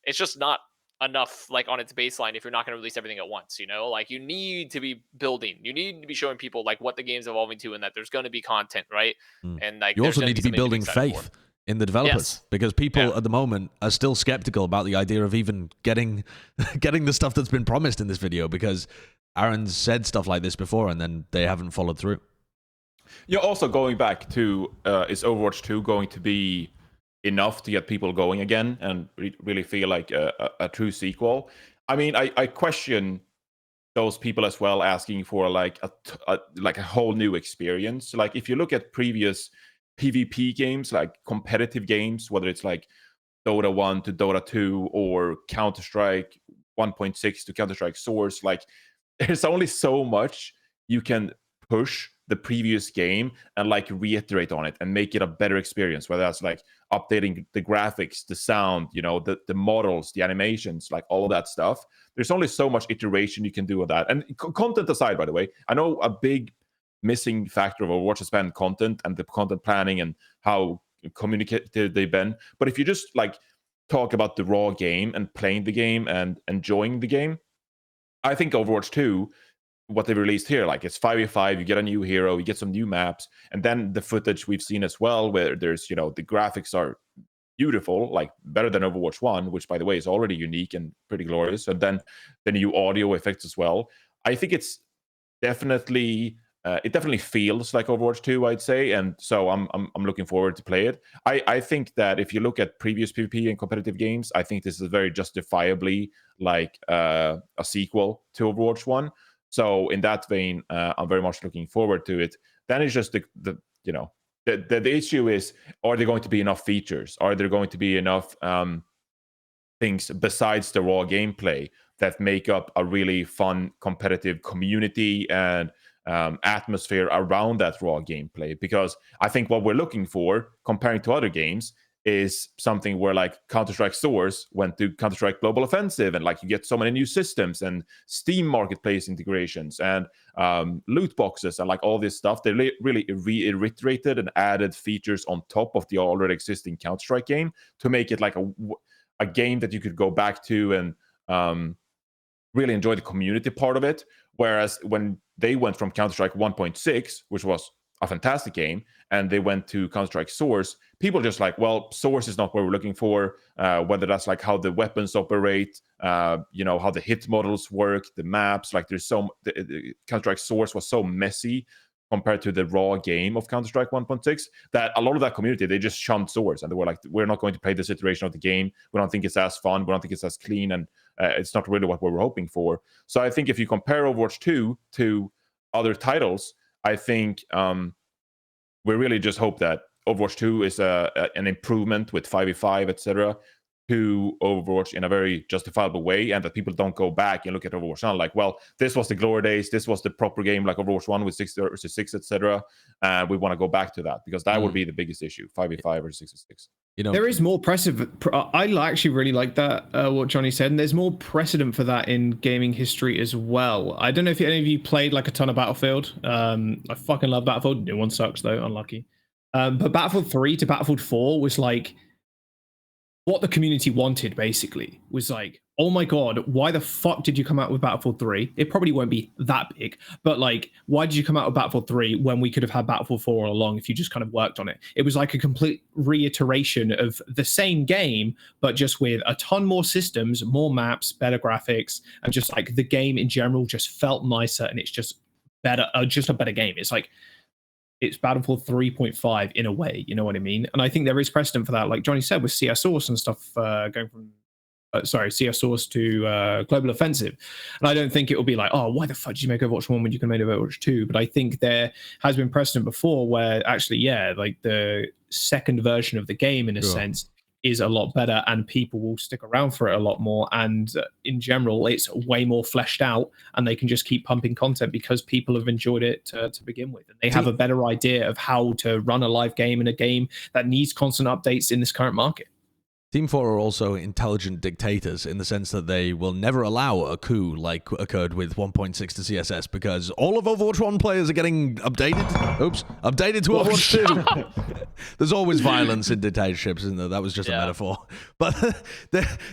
it's just not enough like on its baseline if you're not going to release everything at once. Like you need to be building, you need to be showing people like what the game's evolving to and that there's going to be content, right? And like you also need to be building faith in the developers, because people at the moment are still skeptical about the idea of even getting the stuff that's been promised in this video, because Aaron's said stuff like this before and then they haven't followed through. Yeah, also going back to is Overwatch 2 going to be enough to get people going again and really feel like a true sequel? I mean, I question those people as well, asking for like a whole new experience. Like if you look at previous PvP games, like competitive games, whether it's like Dota 1 to Dota 2 or Counter-Strike 1.6 to Counter-Strike Source, like there's only so much you can push the previous game and like reiterate on it and make it a better experience, whether that's like updating the graphics, the sound, the models, the animations, like all of that stuff. There's only so much iteration you can do with that. And content aside, by the way, I know a big missing factor of Overwatch has been content and the content planning and how communicated they've been. But if you just like talk about the raw game and playing the game and enjoying the game, I think Overwatch 2, what they released here, like it's 5v5, you get a new hero, you get some new maps, and then the footage we've seen as well, where there's, the graphics are beautiful, like better than Overwatch 1, which by the way is already unique and pretty glorious, and then the new audio effects as well. I think it's definitely it definitely feels like Overwatch 2, I'd say, and so I'm looking forward to play it. I think that if you look at previous PvP and competitive games, I think this is very justifiably like a sequel to Overwatch 1. So in that vein, I'm very much looking forward to it. Then it's just the issue is, are there going to be enough features? Are there going to be enough things besides the raw gameplay that make up a really fun competitive community and atmosphere around that raw gameplay? Because I think what we're looking for, comparing to other games, is something where like Counter-Strike Source went to Counter-Strike Global Offensive, and like you get so many new systems and Steam Marketplace integrations and loot boxes and like all this stuff. They really reiterated and added features on top of the already existing Counter-Strike game to make it like a game that you could go back to and really enjoy the community part of it. Whereas when they went from Counter-Strike 1.6, which was a fantastic game, and they went to Counter-Strike Source, people just like, well, Source is not what we're looking for, whether that's like how the weapons operate, how the hit models work, the maps, like there's Counter-Strike Source was so messy compared to the raw game of Counter-Strike 1.6, that a lot of that community, they just shunned Source and they were like, we're not going to play this iteration of the game. We don't think it's as fun. We don't think it's as clean, and it's not really what we were hoping for. So I think if you compare Overwatch 2 to other titles, I think we really just hope that Overwatch 2 is an improvement with 5v5, etc., to Overwatch in a very justifiable way, and that people don't go back and look at Overwatch now like, well, this was the glory days, this was the proper game like Overwatch 1 with 6 versus 6, etc. We want to go back to that, because that would be the biggest issue, 5v5 versus 6 versus 6. You know, there is more precedent. I actually really like that, what Johnny said, and there's more precedent for that in gaming history as well. I don't know if any of you played like a ton of Battlefield. I fucking love Battlefield. New one sucks though, unlucky. But Battlefield 3 to Battlefield 4 was like, what the community wanted basically was like, oh my god, why the fuck did you come out with Battlefield 3? It probably won't be that big, but like, why did you come out with Battlefield 3 when we could have had Battlefield 4 all along if you just kind of worked on it? It was like a complete reiteration of the same game, but just with a ton more systems, more maps, better graphics, and just like the game in general just felt nicer, and it's just better, just a better game. It's like, it's Battlefield 3.5 in a way, you know what I mean? And I think there is precedent for that, like Johnny said, with CS Source and stuff going from, CS Source to Global Offensive. And I don't think it will be like, oh, why the fuck did you make Overwatch 1 when you can make Overwatch 2? But I think there has been precedent before where actually, yeah, like the second version of the game, in a sense, is a lot better, and people will stick around for it a lot more. And in general, it's way more fleshed out, and they can just keep pumping content because people have enjoyed it to begin with. And they have a better idea of how to run a live game in a game that needs constant updates in this current market. Team 4 are also intelligent dictators in the sense that they will never allow a coup like occurred with 1.6 to CSS, because all of Overwatch 1 players are getting updated to Overwatch 2. There's always violence in dictatorships, isn't there? That was just a metaphor. But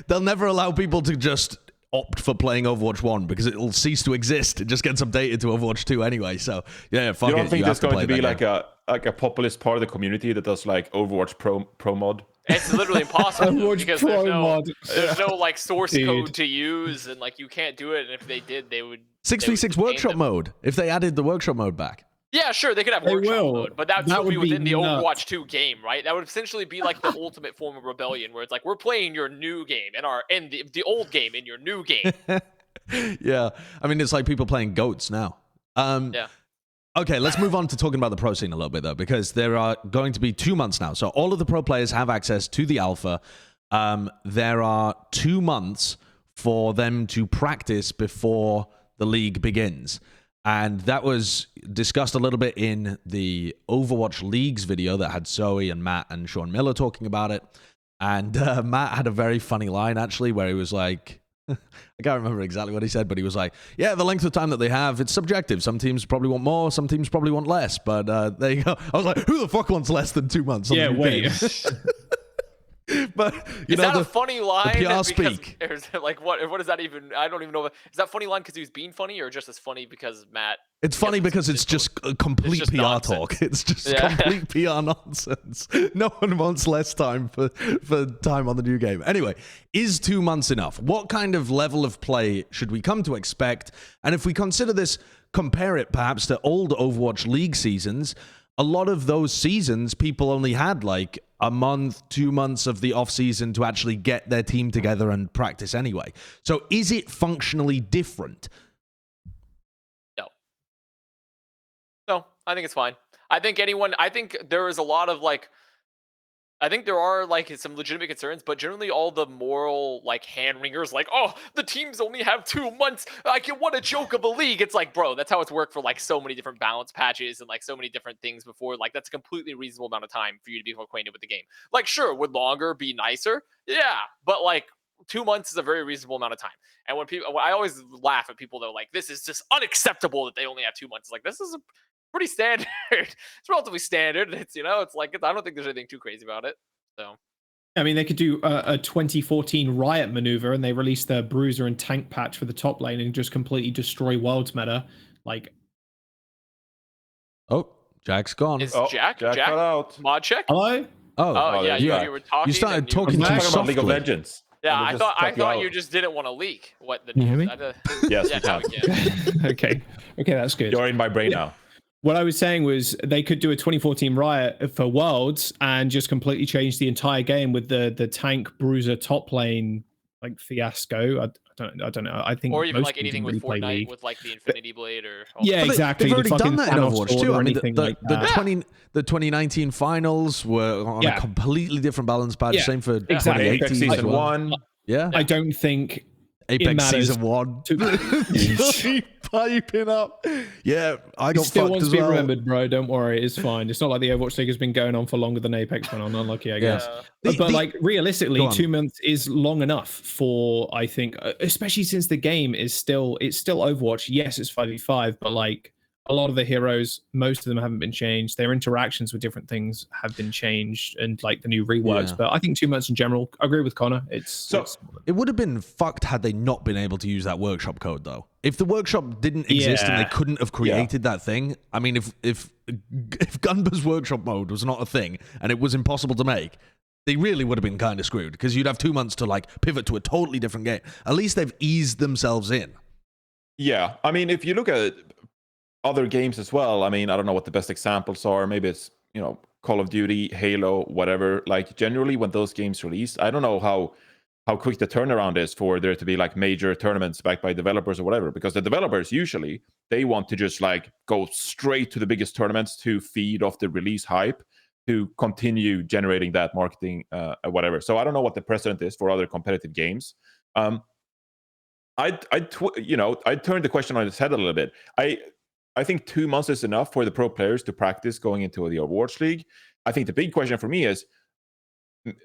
they'll never allow people to just opt for playing Overwatch 1 because it'll cease to exist. It just gets updated to Overwatch 2 anyway. So yeah, fuck it. You don't think there's going to be like game. a populist part of the community that does like Overwatch pro mod? It's literally impossible because there's no like source Dude. code to use, and like you can't do it. And if they did, they would 6v6 workshop mode. If they added the workshop mode back. Yeah, sure, they could have workshop mode, but that would still be within the nuts. Overwatch 2 game, right? That would essentially be like the ultimate form of rebellion, where it's like we're playing your new game and the old game in your new game. Yeah, I mean it's like people playing goats now. Yeah. Okay, let's move on to talking about the pro scene a little bit, though, because there are going to be 2 months now. So all of the pro players have access to the alpha. There are 2 months for them to practice before the league begins. And that was discussed a little bit in the Overwatch Leagues video that had Zoe and Matt and Sean Miller talking about it. And Matt had a very funny line, actually, where he was like, I can't remember exactly what he said, but he was like, yeah, the length of time that they have, it's subjective. Some teams probably want more, some teams probably want less. But there you go. I was like, who the fuck wants less than 2 months? Yeah, wait. But is that a funny line? The PR speak. Like what is that even? I don't even know. Is that funny line because he was being funny, or just as funny because Matt? It's funny because it's just a complete PR nonsense. talk. It's just complete PR nonsense. No one wants less time for time on the new game. Anyway, is 2 months enough? What kind of level of play should we come to expect? And if we consider this, compare it perhaps to old Overwatch League seasons, a lot of those seasons, people only had like a month, 2 months of the off season to actually get their team together and practice anyway. So is it functionally different? No, I think it's fine. I think there is a lot of like, I think there are like some legitimate concerns, but generally all the moral like hand wringers, like, oh, the teams only have 2 months. What a joke of a league. It's like, bro, that's how it's worked for like so many different balance patches and like so many different things before. Like that's a completely reasonable amount of time for you to be acquainted with the game. Like, sure, would longer be nicer? Yeah, but like 2 months is a very reasonable amount of time. And when I always laugh at people that are like, this is just unacceptable that they only have 2 months. It's like, this is pretty standard. It's relatively standard. It's it's like I don't think there's anything too crazy about it. So I mean, they could do a 2014 Riot maneuver, and they release the Bruiser and Tank patch for the top lane and just completely destroy World's meta. Like, oh, Jack's gone. Is Jack cut out. Mod check? hello? Oh yeah, you were talking. You started talking too about softly. League of Legends. Yeah, I thought you just didn't want to leak what the you hear me? Yes, yeah, now we can. Okay, that's good. You're in my brain now. What I was saying was they could do a 2014 Riot for Worlds and just completely change the entire game with the tank bruiser top lane like fiasco. I don't know. I think Or even most like people anything didn't with really play Fortnite League. with like the Infinity Blade or Yeah, But exactly. They've already the done fucking that in Thanos Overwatch sword too. or I mean, anything like the that. 2019 finals were on a Yeah. completely different balance patch. Yeah, Same for exactly. 2018 Apex as Season well. 1. Yeah, I don't think it Apex matters Season 1. to- Piping up. Yeah, I It got still fucked wants as to be well. remembered, bro. Don't worry, it's fine. It's not like the Overwatch League has been going on for longer than Apex went on. Unlucky, I guess. But like realistically, Go on. 2 months is long enough for, I think, especially since the game is still Overwatch. Yes, it's 5v5, but like a lot of the heroes, most of them haven't been changed. Their interactions with different things have been changed, and like the new reworks. Yeah. But I think 2 months in general, I agree with Connor. It's It would have been fucked had they not been able to use that workshop code, though. If the workshop didn't exist and they couldn't have created that thing, I mean, if Gunba's workshop mode was not a thing and it was impossible to make, they really would have been kind of screwed because you'd have 2 months to like pivot to a totally different game. At least they've eased themselves in. Yeah, I mean, if you look at other games as well, I mean, I don't know what the best examples are. Maybe it's, Call of Duty, Halo, whatever. Like generally when those games release, I don't know how quick the turnaround is for there to be like major tournaments backed by developers or whatever, because the developers usually they want to just like go straight to the biggest tournaments to feed off the release hype to continue generating that marketing whatever. So I don't know what the precedent is for other competitive games. I'd turn the question on its head a little bit. I think 2 months is enough for the pro players to practice going into the Overwatch League. I think the big question for me is,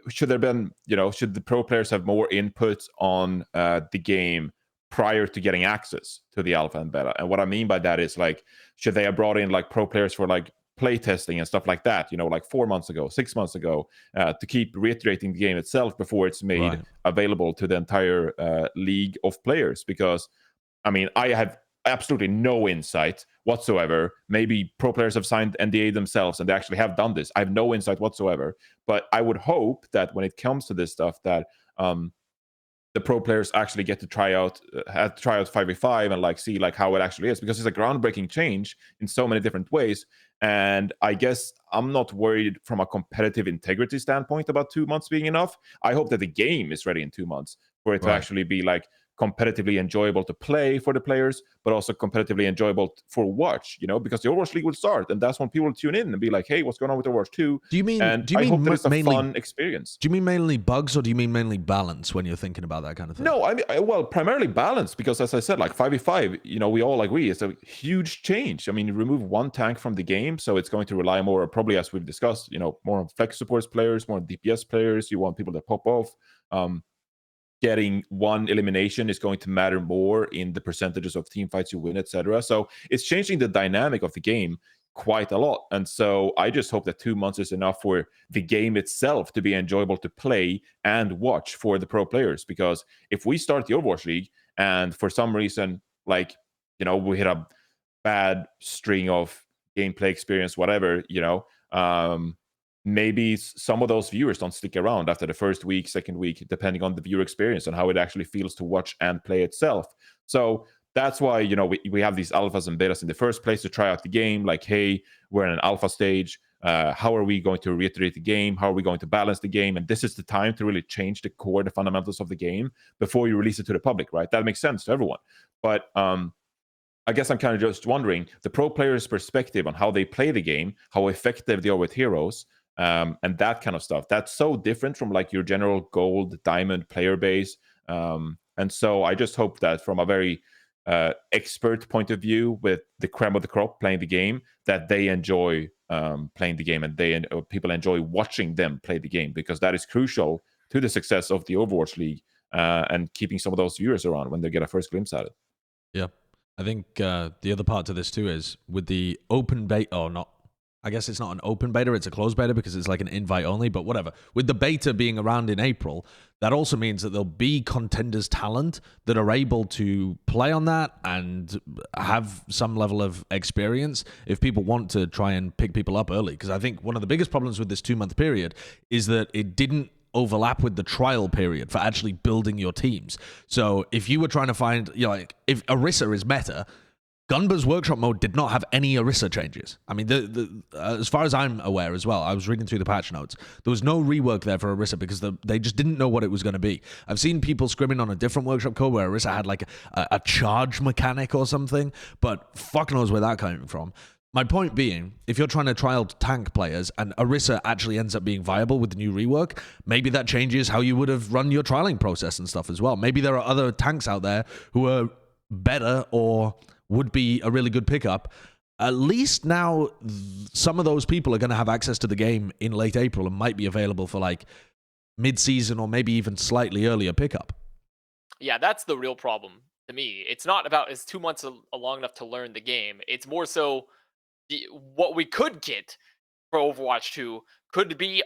should the pro players have more input on the game prior to getting access to the alpha and beta? And what I mean by that is like, should they have brought in like pro players for like play testing and stuff like that, like 4 months ago, 6 months ago, to keep reiterating the game itself before it's made available to the entire league of players? Because I mean, I have absolutely no insight whatsoever. Maybe pro players have signed NDA themselves and they actually have done this. I have no insight whatsoever. But I would hope that when it comes to this stuff, that the pro players actually get to try out 5v5 and like see like how it actually is, because it's a groundbreaking change in so many different ways. And I guess I'm not worried from a competitive integrity standpoint about 2 months being enough. I hope that the game is ready in 2 months for it to actually be like competitively enjoyable to play for the players, but also competitively enjoyable for watch, because the Overwatch League will start, and that's when people will tune in and be like, hey, what's going on with Overwatch 2? Do you mean I hope that it's a mainly fun experience. Do you mean mainly bugs, or do you mean mainly balance when you're thinking about that kind of thing? No, I mean, well, primarily balance, because as I said, like 5v5, we all agree it's a huge change. I mean, you remove one tank from the game, so it's going to rely more, probably as we've discussed, more on flex supports players, more on DPS players. You want people to pop off. Getting one elimination is going to matter more in the percentages of team fights you win, etc. So it's changing the dynamic of the game quite a lot. And so I just hope that 2 months is enough for the game itself to be enjoyable to play and watch for the pro players. Because if we start the Overwatch League and for some reason, like, we hit a bad string of gameplay experience, whatever, maybe some of those viewers don't stick around after the first week, second week, depending on the viewer experience and how it actually feels to watch and play itself. So that's why, we have these alphas and betas in the first place to try out the game. Like, hey, we're in an alpha stage. How are we going to reiterate the game? How are we going to balance the game? And this is the time to really change the fundamentals of the game before you release it to the public, right? That makes sense to everyone. But I guess I'm kind of just wondering the pro players' perspective on how they play the game, how effective they are with heroes, and that kind of stuff. That's so different from like your general gold, diamond player base. And so I just hope that from a very expert point of view, with the creme of the crop playing the game, that they enjoy playing the game, and people enjoy watching them play the game, because that is crucial to the success of the Overwatch League and keeping some of those viewers around when they get a first glimpse at it. Yeah. I think the other part to this too is with the open beta, or not, I guess it's not an open beta, it's a closed beta because it's like an invite only, but whatever. With the beta being around in April, that also means that there'll be contenders' talent that are able to play on that and have some level of experience if people want to try and pick people up early. Because I think one of the biggest problems with this 2 month period is that it didn't overlap with the trial period for actually building your teams. So if you were trying to find, like, if Orisa is meta, Gunba's workshop mode did not have any Orisa changes. I mean, as far as I'm aware as well, I was reading through the patch notes. There was no rework there for Orisa because they just didn't know what it was going to be. I've seen people scrimming on a different workshop code where Orisa had like a charge mechanic or something, but fuck knows where that came from. My point being, if you're trying to trial tank players and Orisa actually ends up being viable with the new rework, maybe that changes how you would have run your trialing process and stuff as well. Maybe there are other tanks out there who are better or would be a really good pickup. At least now some of those people are going to have access to the game in late April and might be available for like mid-season or maybe even slightly earlier pickup. Yeah, that's the real problem to me. It's not about is 2 months long enough to learn the game. It's more so what we could get for Overwatch 2 could be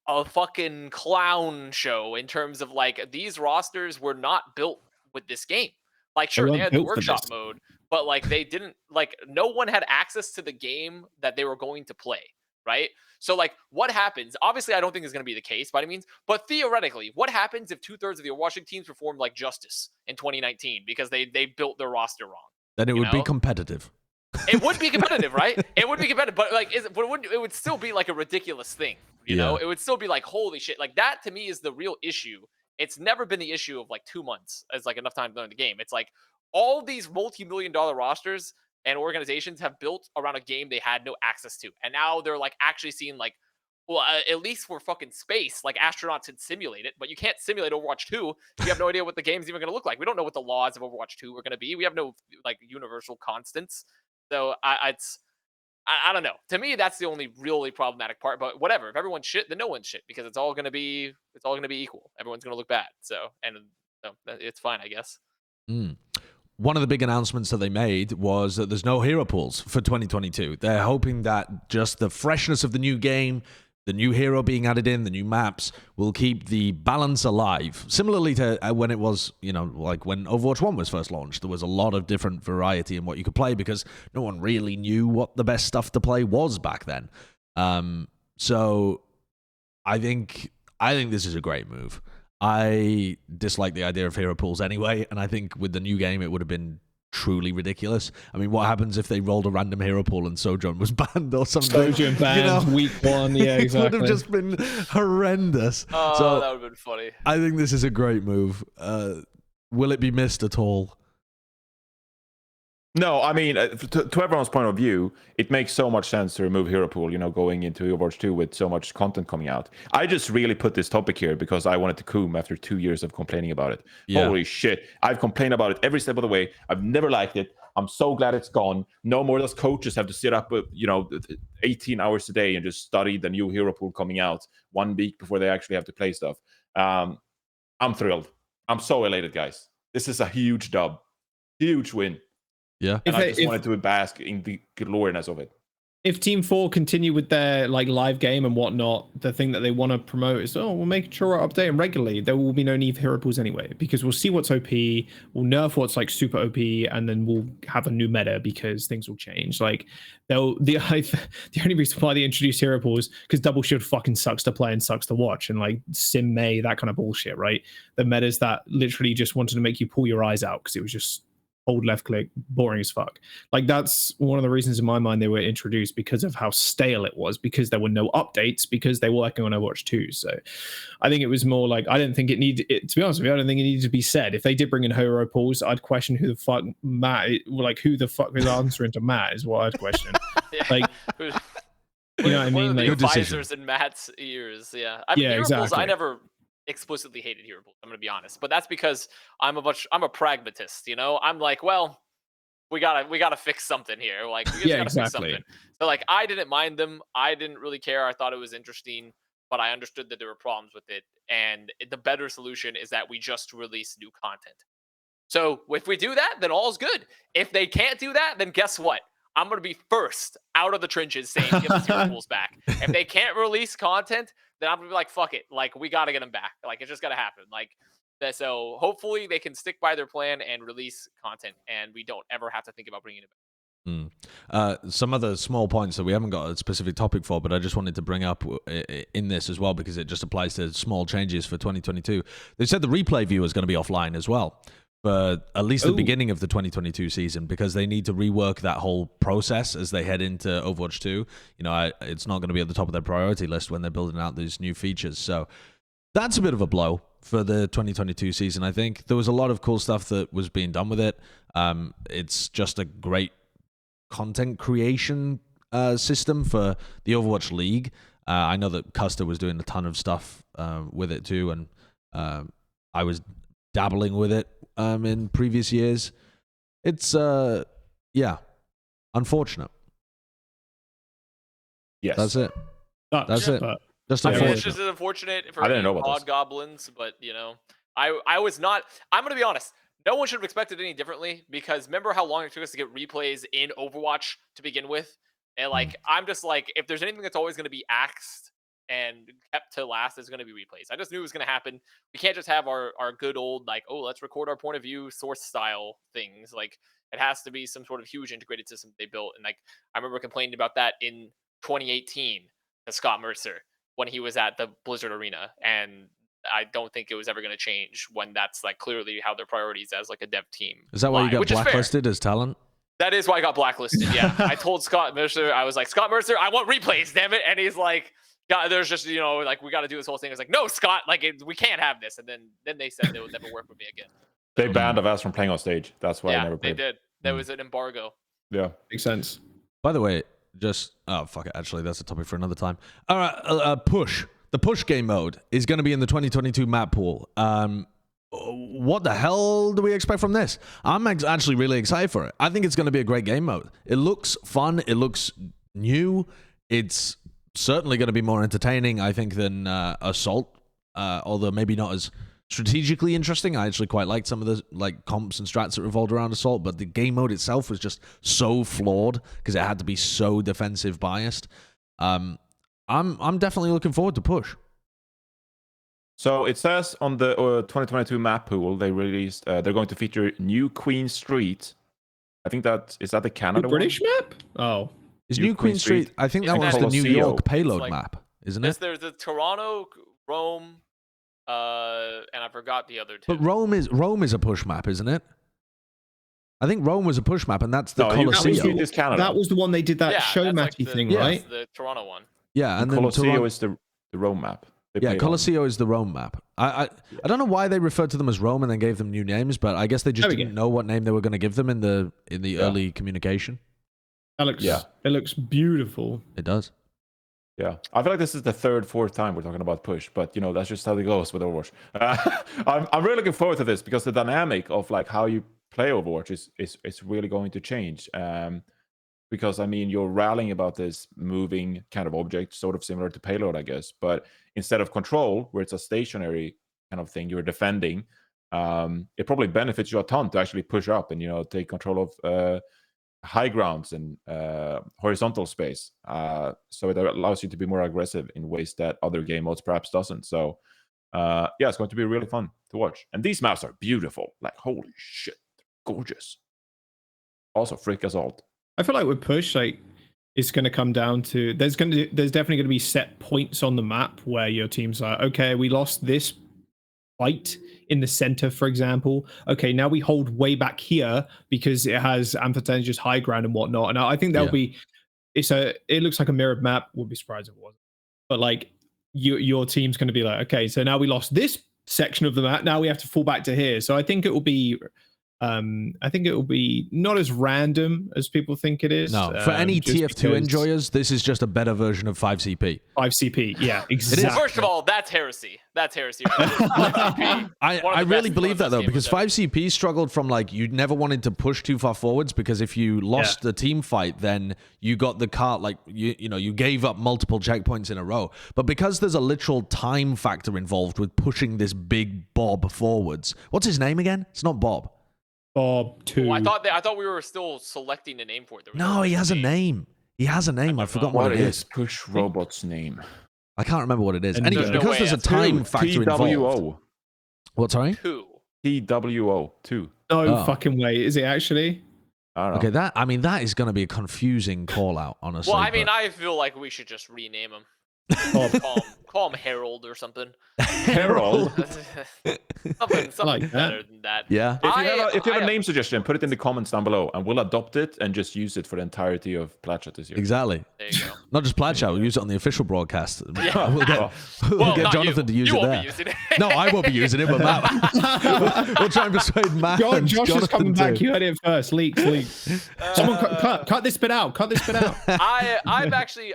a fucking clown show in terms of like these rosters were not built with this game. Like, sure, they had the workshop mode, but like they didn't, like no one had access to the game that they were going to play, right? So like what happens, obviously I don't think it's going to be the case by any means, but theoretically, what happens if 2/3 of the Overwatching teams performed like Justice in 2019 because they built their roster wrong? Then it would be competitive. It would be competitive, right? It would be competitive, but like, it would still be like a ridiculous thing, you know? It would still be like, holy shit. Like that to me is the real issue. It's never been the issue of like 2 months as like enough time to learn the game. It's like all these multi-million-dollar rosters and organizations have built around a game they had no access to, and now they're like actually seeing like, well, at least for fucking space, like astronauts can simulate it, but you can't simulate Overwatch 2. You have no idea what the game's even going to look like. We don't know what the laws of Overwatch 2 are going to be. We have no like universal constants. So I don't know. To me, that's the only really problematic part. But whatever. If everyone's shit, then no one's shit because it's all gonna be equal. Everyone's gonna look bad. So it's fine, I guess. One of the big announcements that they made was that there's no hero pools for 2022. They're hoping that just the freshness of the new game, the new hero being added in, the new maps, will keep the balance alive. Similarly to when it was, like when Overwatch 1 was first launched, there was a lot of different variety in what you could play because no one really knew what the best stuff to play was back then. So I think this is a great move. I dislike the idea of hero pools anyway, and I think with the new game, it would have been truly ridiculous. I mean, what happens if they rolled a random hero pool and Sojourn was banned or something? Sojourn banned week 1, yeah, exactly. It would have just been horrendous. Oh, so that would have been funny. I think this is a great move. Will it be missed at all? No, I mean, to everyone's point of view, it makes so much sense to remove hero pool, going into Overwatch 2 with so much content coming out. I just really put this topic here because I wanted to coom after 2 years of complaining about it. Yeah. Holy shit. I've complained about it every step of the way. I've never liked it. I'm so glad it's gone. No more those coaches have to sit up, 18 hours a day and just study the new hero pool coming out 1 week before they actually have to play stuff. I'm thrilled. I'm so elated, guys. This is a huge dub. Huge win. Yeah, and I just wanted to bask in the gloriness of it. If Team 4 continue with their like live game and whatnot, the thing that they want to promote is, we'll make sure we're updating regularly. There will be no need for hero pools anyway, because we'll see what's OP, we'll nerf what's like super OP, and then we'll have a new meta because things will change. Like the only reason why they introduce hero pools because Double Shield fucking sucks to play and sucks to watch, and like Sim May, that kind of bullshit, right? The metas that literally just wanted to make you pull your eyes out because it was just hold left click, boring as fuck. Like that's one of the reasons in my mind they were introduced, because of how stale it was, because there were no updates, because they were working on Overwatch 2. So I think it was more like, I didn't think it needed it, to be honest with you, I don't think it needed to be said. If they did bring in hero pools, I'd question who the fuck Matt, like who the fuck is answering to Matt is what I'd question. Yeah. Like, you know what I mean? Like, Like, advisors in Matt's ears. Yeah. I mean, yeah, hero pools, exactly. I never explicitly hated hero pools, I'm gonna be honest, but that's because I'm a pragmatist, I'm like, well, we gotta fix something here, like we just gotta fix something. So like I didn't mind them, I didn't really care, I thought it was interesting, but I understood that there were problems with it, and the better solution is that we just release new content. So if we do that, then all's good. If they can't do that, then guess what? I'm going to be first out of the trenches saying give the hero pools back. If they can't release content, then I'm going to be like, fuck it. Like, we got to get them back. Like, it's just got to happen. Like, so hopefully they can stick by their plan and release content, and we don't ever have to think about bringing it back. Some other small points that we haven't got a specific topic for, but I just wanted to bring up in this as well, because it just applies to small changes for 2022. They said the replay view is going to be offline as well, for at least the Ooh. beginning of the 2022 season, because they need to rework that whole process as they head into Overwatch 2. You know, it's not going to be at the top of their priority list when they're building out these new features. So that's a bit of a blow for the 2022 season, I think. There was a lot of cool stuff that was being done with it. It's just a great content creation system for the Overwatch League. I know that Custer was doing a ton of stuff with it too, and I was dabbling with it in previous years. It's unfortunate. Yes. That's it. That's it. But Just I mean, unfortunate. it's just unfortunate for I didn't know about this. Goblins, but you know, I was not. I'm gonna be honest. No one should have expected any differently, because remember how long it took us to get replays in Overwatch to begin with, and like I'm just like, if there's anything that's always gonna be axed and kept to last, is gonna be replays. I just knew it was gonna happen. We can't just have our good old like, oh, let's record our point of view source style things. Like it has to be some sort of huge integrated system they built, and like I remember complaining about that in 2018 to Scott Mercer when he was at the Blizzard Arena, and I don't think it was ever going to change when that's like clearly how their priorities as like a dev team. Is that why you got which is fair. blacklisted as talent? That is why I got blacklisted. Yeah, I told Scott Mercer, I was like, Scott Mercer, I want replays, damn it, and he's like, God, there's just like we got to do this whole thing. I was like, no, Scott, like we can't have this, and then they said they would never work with me again. They banned Avast from playing on stage. That's why I never played. They did. There was an embargo. Yeah. makes sense. By the way, fuck it. Actually, that's a topic for another time. All right, push. The push game mode is going to be in the 2022 map pool. What the hell do we expect from this? I'm actually really excited for it. I think it's going to be a great game mode. It looks fun. It looks new. It's certainly going to be more entertaining, I think, than Assault, although maybe not as strategically interesting. I actually quite liked some of the like comps and strats that revolved around Assault, but the game mode itself was just so flawed because it had to be so defensive biased. I'm definitely looking forward to push. So it says on the 2022 map pool they released they're going to feature New Queen Street. I think is that the Canada The British map? Oh, Is New Queen Street? I think that And one's the New Colosseo. York payload It's like- map, isn't it? There's the Toronto, Rome, and I forgot the other two. But Rome is a push map, isn't it? I think Rome was a push map, and that's the No, New Queen Colosseo. Street is Canada. that was the one they did that show that's like matchy the- thing, that's right? The Toronto one. Yeah, and and then Colosseo Toronto- is the Rome map. They Yeah, played on. Colosseo is the Rome map. I don't know why they referred to them as Rome and then gave them new names, but I guess they just There we didn't go. know what name they were going to give them in the early communication. That looks, Yeah. it looks beautiful. It does. Yeah, I feel like this is the fourth time we're talking about push, but you know that's just how it goes with Overwatch. I'm really looking forward to this because the dynamic of like how you play Overwatch is really going to change. Because I mean you're rallying about this moving kind of object, sort of similar to payload, I guess, but instead of control, where it's a stationary kind of thing, you're defending. It probably benefits you a ton to actually push up and take control of high grounds and horizontal space, so it allows you to be more aggressive in ways that other game modes perhaps doesn't. So it's going to be really fun to watch, and these maps are beautiful, like holy shit, gorgeous. Also Frick Assault. I feel like with push, like it's going to come down to there's definitely going to be set points on the map where your team's like, okay, we lost this fight in the center, for example. Okay, now we hold way back here because it has advantageous high ground and whatnot. And I think that'll be it looks like a mirrored map. Would be surprised if it wasn't. But like your team's going to be like, okay, so now we lost this section of the map. Now we have to fall back to here. So I think it will be. I think it will be not as random as people think it is. No, for any just TF2 because enjoyers, this is just a better version of 5CP. 5CP, yeah, exactly. First of all, that's heresy. That's heresy. Right? I really believe that though, because 5CP struggled from like you never wanted to push too far forwards because if you lost the team fight, then you got the cart like you gave up multiple checkpoints in a row. But because there's a literal time factor involved with pushing this big Bob forwards. What's his name again? It's not Bob. Bob 2. I thought we were still selecting a name for it. There was No, he has a name. He has a name. I forgot what it is. Push Robot's name? I can't remember what it is. And Anyway, there's no because way there's a that's time factor involved. TWO. What, sorry? Two. TWO 2. No fucking way. Is it actually? I don't know. Okay, that is going to be a confusing call out, honestly. Well, I mean, but- I feel like we should just rename him. Bob. Call him Harold or something. Harold. Something like that. better than that. Yeah. If you have a name suggestion, put it in the comments down below, and we'll adopt it and just use it for the entirety of Plat Chat this year. Exactly. There you go. Not just Plat Chat, we'll use it on the official broadcast. Yeah. We'll get, Well, get not Jonathan you. to use You it won't there. be using it. No, I won't be using it, but Matt. we'll try and persuade Matt. and Josh is Jonathan coming back. to- You heard it first. Leaks. Someone cut this bit out. Cut this bit out. I'm actually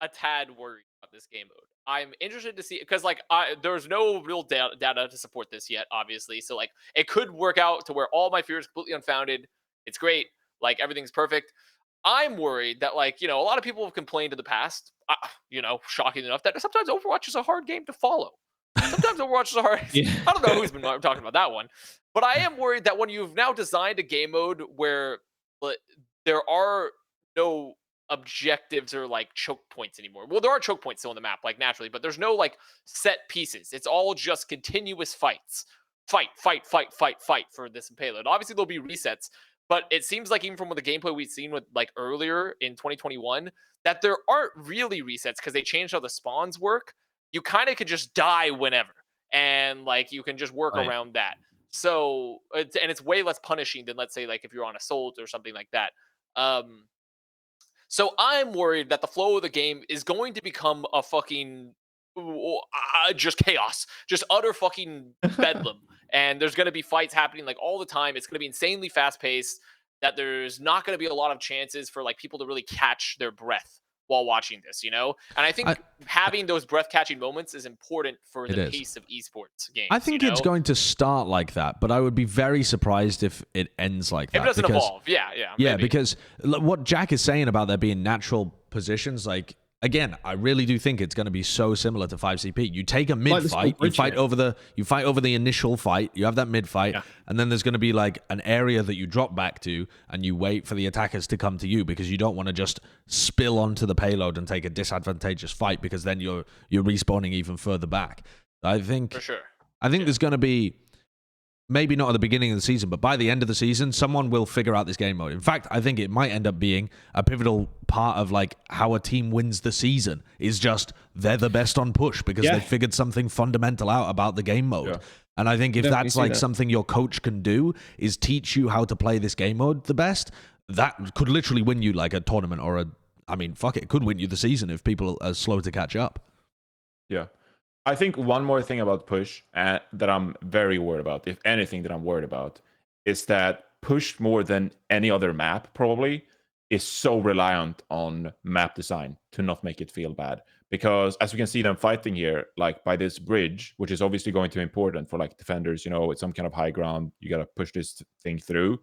a tad worried about this game mode. I'm interested to see because like there's no real data to support this yet, obviously. So like it could work out to where all my fears are completely unfounded. It's great, like everything's perfect. I'm worried that like a lot of people have complained in the past. Shocking enough that sometimes Overwatch is a hard game to follow. Sometimes Overwatch is a hard. Yeah. I don't know who's been talking about that one, but I am worried that when you've now designed a game mode where there are no objectives or like choke points anymore. Well, there are choke points still on the map, like naturally, but there's no like set pieces. It's all just continuous fights. Fight for this payload. Obviously, there'll be resets, but it seems like even from the gameplay we've seen with like earlier in 2021, that there aren't really resets because they changed how the spawns work. You kind of could just die whenever, and like you can just work around that. So it's way less punishing than, let's say, like if you're on Assault or something like that. So I'm worried that the flow of the game is going to become a fucking just chaos, just utter fucking bedlam. And there's going to be fights happening like all the time. It's going to be insanely fast paced. That there's not going to be a lot of chances for like people to really catch their breath while watching this, And I think having those breath catching moments is important for the pace of esports games. I think it's going to start like that, but I would be very surprised if it ends like that. If it doesn't evolve, yeah. Yeah, because what Jack is saying about there being natural positions, like, again, I really do think it's going to be so similar to 5CP. You take a mid fight, you fight over the initial fight, you have that mid fight, and then there's going to be like an area that you drop back to, and you wait for the attackers to come to you because you don't want to just spill onto the payload and take a disadvantageous fight because then you're respawning even further back. I think for sure. I think there's going to be. Maybe not at the beginning of the season, but by the end of the season, someone will figure out this game mode. In fact, I think it might end up being a pivotal part of like how a team wins the season is just they're the best on push because they figured something fundamental out about the game mode. Yeah. And I think if that's like something your coach can do is teach you how to play this game mode the best, that could literally win you like a tournament or it could win you the season if people are slow to catch up. Yeah. I think one more thing about push that I'm very worried about, if anything that I'm worried about, is that push more than any other map probably is so reliant on map design to not make it feel bad. Because as we can see them fighting here, like by this bridge, which is obviously going to be important for like defenders, it's some kind of high ground, you got to push this thing through.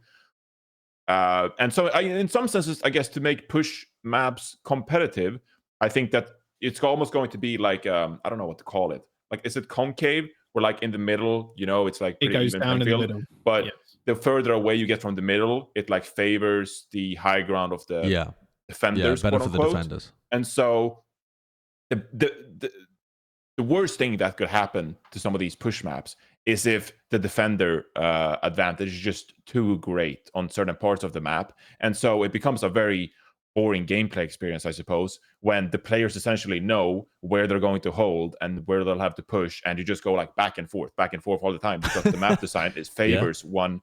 And so in some senses, I guess to make push maps competitive, I think that it's almost going to be like I don't know what to call it. Like, is it concave? Where like in the middle, it's like it goes down in the middle. But the further away you get from the middle, it like favors the high ground of the defenders. Yeah, better for the defenders. And so the worst thing that could happen to some of these push maps is if the defender advantage is just too great on certain parts of the map, and so it becomes a very boring gameplay experience, I suppose, when the players essentially know where they're going to hold and where they'll have to push, and you just go like back and forth all the time because the map design favors one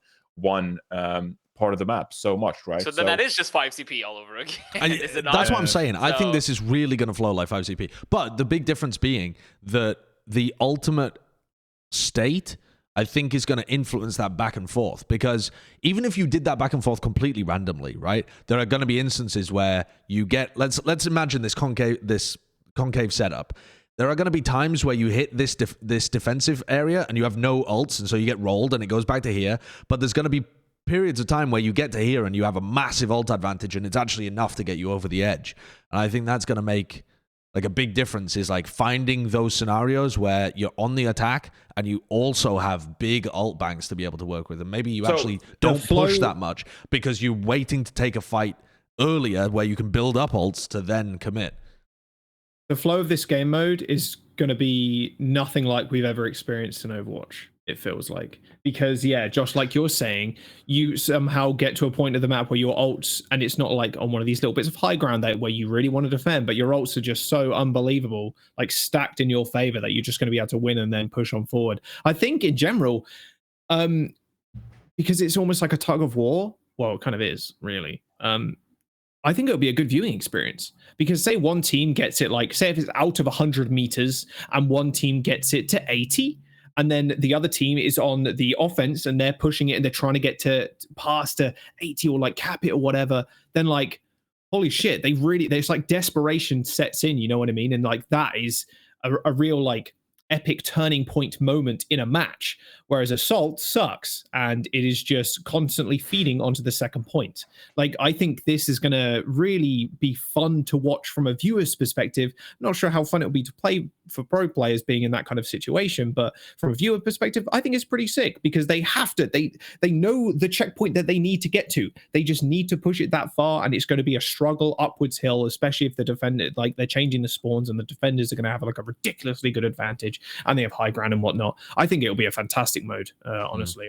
part of the map so much, right? So then that is just 5CP all over again. Is it not? That's what I'm saying. I think this is really going to flow like 5CP. But the big difference being that the ultimate state, I think, is going to influence that back and forth, because even if you did that back and forth completely randomly, right, there are going to be instances where you get, let's imagine this concave setup. There are going to be times where you hit this defensive area and you have no ults, and so you get rolled and it goes back to here. But there's going to be periods of time where you get to here and you have a massive ult advantage, and it's actually enough to get you over the edge. And I think that's going to make like a big difference, is like finding those scenarios where you're on the attack and you also have big ult banks to be able to work with. And maybe you actually don't push that much because you're waiting to take a fight earlier where you can build up ults to then commit. The flow of this game mode is going to be nothing like we've ever experienced in Overwatch. It feels like, because yeah, Josh, like you're saying, you somehow get to a point of the map where your ults, and it's not like on one of these little bits of high ground that where you really want to defend, but your ults are just so unbelievable, like stacked in your favor, that you're just going to be able to win and then push on forward. I think in general, because it's almost like a tug of war. Well, it kind of is, really. I think it'll be a good viewing experience, because say one team gets it, like say if it's out of 100 meters and one team gets it to 80, and then the other team is on the offense and they're pushing it and they're trying to get to pass to 80 or like cap it or whatever, then like, holy shit, there's like desperation sets in, you know what I mean? And like that is a real like epic turning point moment in a match, whereas Assault sucks and it is just constantly feeding onto the second point. Like, I think this is going to really be fun to watch from a viewer's perspective. Not sure how fun it'll be to play for pro players being in that kind of situation, but from a viewer perspective, I think it's pretty sick, because they have to, they know the checkpoint that they need to get to. They just need to push it that far, and it's going to be a struggle upwards hill, especially if the defender, like they're changing the spawns and the defenders are going to have like a ridiculously good advantage and they have high ground and whatnot. I think it'll be a fantastic mode, honestly.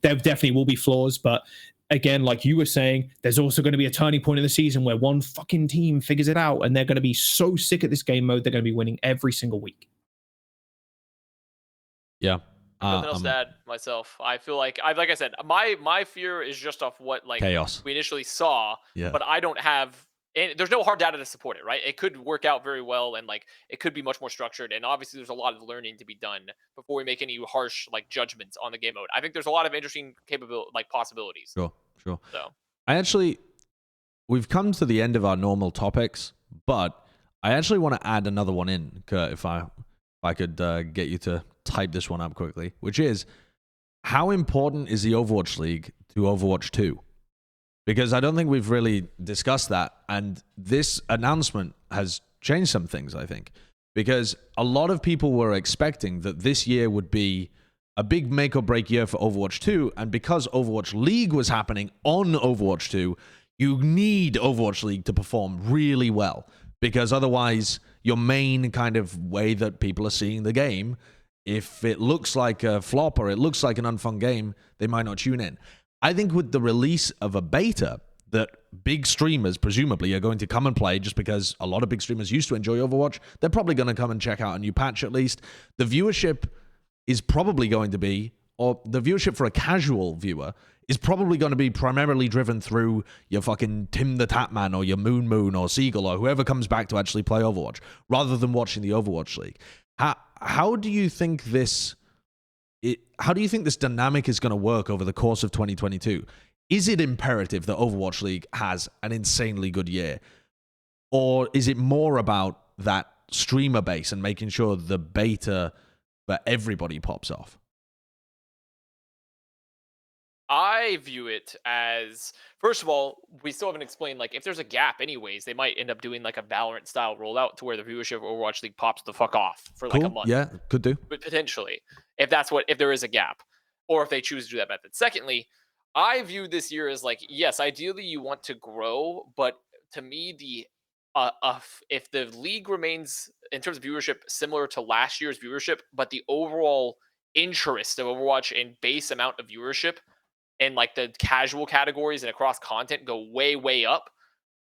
There definitely will be flaws, but again, like you were saying, there's also going to be a turning point in the season where one fucking team figures it out and they're going to be so sick at this game mode, they're going to be winning every single week. Yeah. Nothing else to add myself. I feel like I said, my fear is just off what like chaos we initially saw, but I don't have, and there's no hard data to support it, right? It could work out very well, and like it could be much more structured, and obviously there's a lot of learning to be done before we make any harsh like judgments on the game mode. I think there's a lot of interesting possibilities. Sure. So We've come to the end of our normal topics, but I actually want to add another one in, Kurt, if I could get you to type this one up quickly, which is, how important is the Overwatch League to Overwatch 2? Because I don't think we've really discussed that, and this announcement has changed some things, I think. Because a lot of people were expecting that this year would be a big make or break year for Overwatch 2, and because Overwatch League was happening on Overwatch 2, you need Overwatch League to perform really well, because otherwise your main kind of way that people are seeing the game, if it looks like a flop or it looks like an unfun game, they might not tune in. I think with the release of a beta that big streamers presumably are going to come and play, just because a lot of big streamers used to enjoy Overwatch, they're probably going to come and check out a new patch at least. The viewership is probably going to be, or the viewership for a casual viewer is probably going to be primarily driven through your fucking Tim the Tatman or your Moon or Seagull or whoever comes back to actually play Overwatch, rather than watching the Overwatch League. How do you think this dynamic is going to work over the course of 2022? Is it imperative that Overwatch League has an insanely good year? Or is it more about that streamer base and making sure the beta for everybody pops off? I view it as, first of all, we still haven't explained, like, if there's a gap anyways, they might end up doing like a Valorant style rollout to where the viewership of Overwatch League pops the fuck off for like a month. Yeah, could do. But potentially, if there is a gap, or if they choose to do that method. Secondly, I view this year as like, yes, ideally you want to grow, but to me, if the league remains in terms of viewership similar to last year's viewership, but the overall interest of Overwatch and base amount of viewership and like the casual categories and across content go way, way up,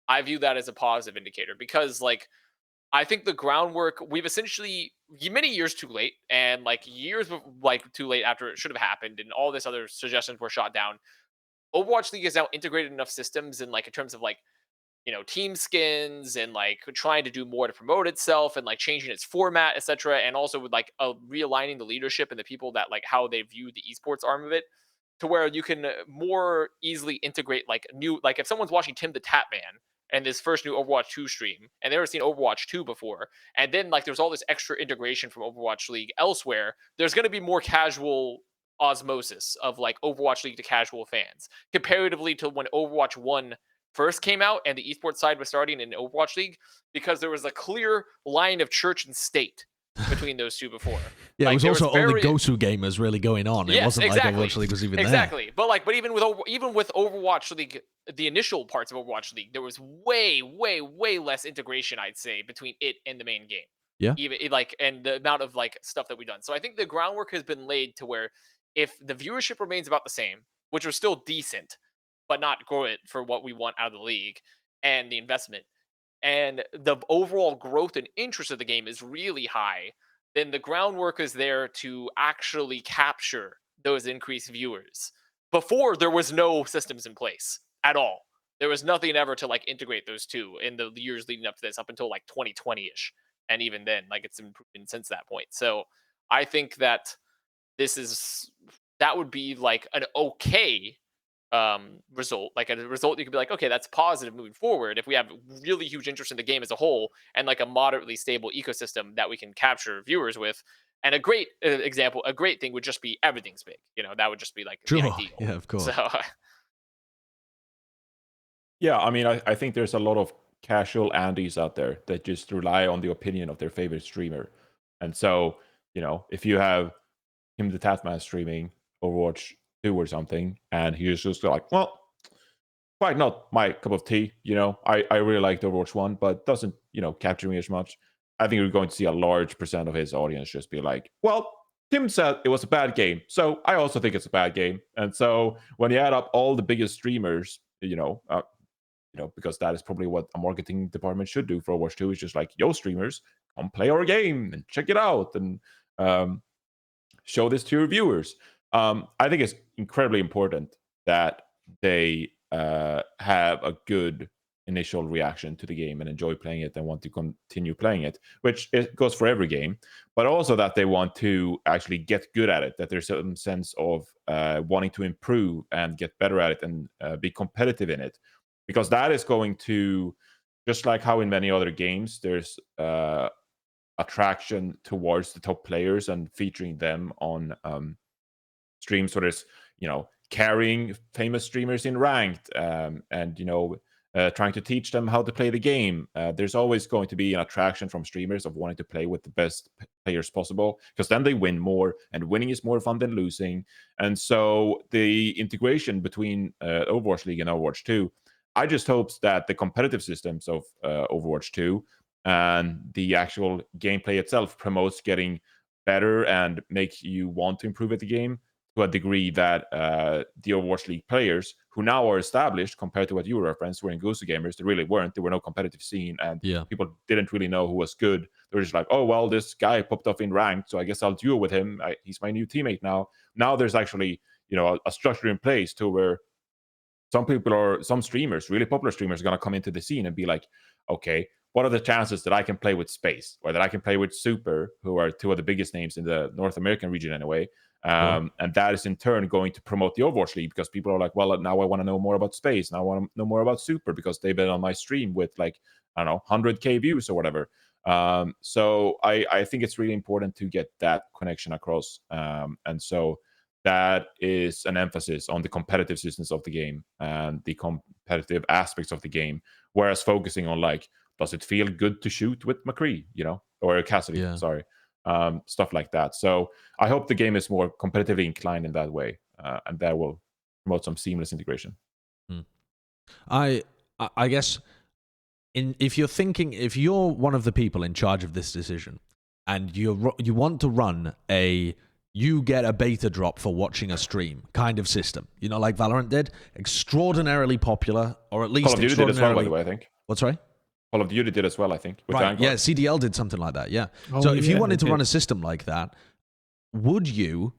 I view that as a positive indicator, because like, I think the groundwork, we've essentially many years too late, and like years like too late after it should have happened, and all this other suggestions were shot down. Overwatch League is now integrated enough systems, and like in terms of like, team skins and like trying to do more to promote itself and like changing its format, etc. And also with like realigning the leadership and the people that like how they view the esports arm of it, to where you can more easily integrate like new, like if someone's watching Tim the Tatman and this first new Overwatch 2 stream and they've never seen Overwatch 2 before, and then like there's all this extra integration from Overwatch League elsewhere, there's going to be more casual osmosis of like Overwatch League to casual fans comparatively to when Overwatch 1 first came out and the esports side was starting in Overwatch League, because there was a clear line of church and state between those two before. Yeah, like, it was also only Gosu gamers really going on. It wasn't like Overwatch League was even there. Exactly. But even with Overwatch League, the initial parts of Overwatch League, there was way, way, way less integration, I'd say, between it and the main game. Yeah. Even like, and the amount of like stuff that we've done. So I think the groundwork has been laid to where if the viewership remains about the same, which was still decent, but not good for what we want out of the league and the investment, and the overall growth and interest of the game is really high, then the groundwork is there to actually capture those increased viewers. Before, there was no systems in place at all. There was nothing ever to like integrate those two in the years leading up to this, up until like 2020-ish. And even then, like it's improved since that point. So I think that that would be like an okay result, like a result you could be like, okay, that's positive moving forward if we have really huge interest in the game as a whole and like a moderately stable ecosystem that we can capture viewers with. And a great example, a great thing would just be everything's big, that would just be like the ideal. Yeah, of course. So Yeah, I mean, I think there's a lot of casual Andes out there that just rely on the opinion of their favorite streamer. And so, if you have him the Tatman streaming Overwatch 2 or something, and he's just like, well, quite not my cup of tea, I really liked Overwatch 1, but doesn't, capture me as much. I think we're going to see a large percent of his audience just be like, well, Tim said it was a bad game, so I also think it's a bad game. And so when you add up all the biggest streamers, because that is probably what a marketing department should do for Overwatch 2, is just like, yo, streamers, come play our game and check it out and show this to your viewers. I think it's incredibly important that they have a good initial reaction to the game and enjoy playing it and want to continue playing it, which it goes for every game, but also that they want to actually get good at it, that there's some sense of wanting to improve and get better at it and be competitive in it. Because that is going to, just like how in many other games, there's attraction towards the top players and featuring them on streams. So there's, carrying famous streamers in ranked and, trying to teach them how to play the game. There's always going to be an attraction from streamers of wanting to play with the best players possible, because then they win more, and winning is more fun than losing. And so the integration between Overwatch League and Overwatch 2, I just hope that the competitive systems of Overwatch 2 and the actual gameplay itself promotes getting better and makes you want to improve at the game to a degree that the Overwatch League players, who now are established compared to what you referenced, were in Goosey Gamers, they really weren't. There were no competitive scene, and people didn't really know who was good. They were just like, oh, well, this guy popped off in ranked, so I guess I'll duel with him. He's my new teammate now. Now there's actually, a structure in place to where some streamers, really popular streamers, are going to come into the scene and be like, okay, what are the chances that I can play with Space, or that I can play with Super, who are two of the biggest names in the North American region anyway? And that is in turn going to promote the Overwatch League, because people are like, well, now I want to know more about Space. Now I want to know more about Super, because they've been on my stream with like, I don't know, 100K views or whatever. So I think it's really important to get that connection across. And so that is an emphasis on the competitive systems of the game and the competitive aspects of the game, whereas focusing on like, does it feel good to shoot with McCree, or Cassidy, stuff like that. So I hope the game is more competitively inclined in that way, and that will promote some seamless integration. I guess if you're one of the people in charge of this decision, and you want to run you get a beta drop for watching a stream kind of system, like Valorant did, extraordinarily popular, or at least Call of Duty did as well, by the way, I think. What's right? Call of Duty did as well, I think. With right, yeah, CDL did something like that, yeah. So if you wanted to run a system like that, would you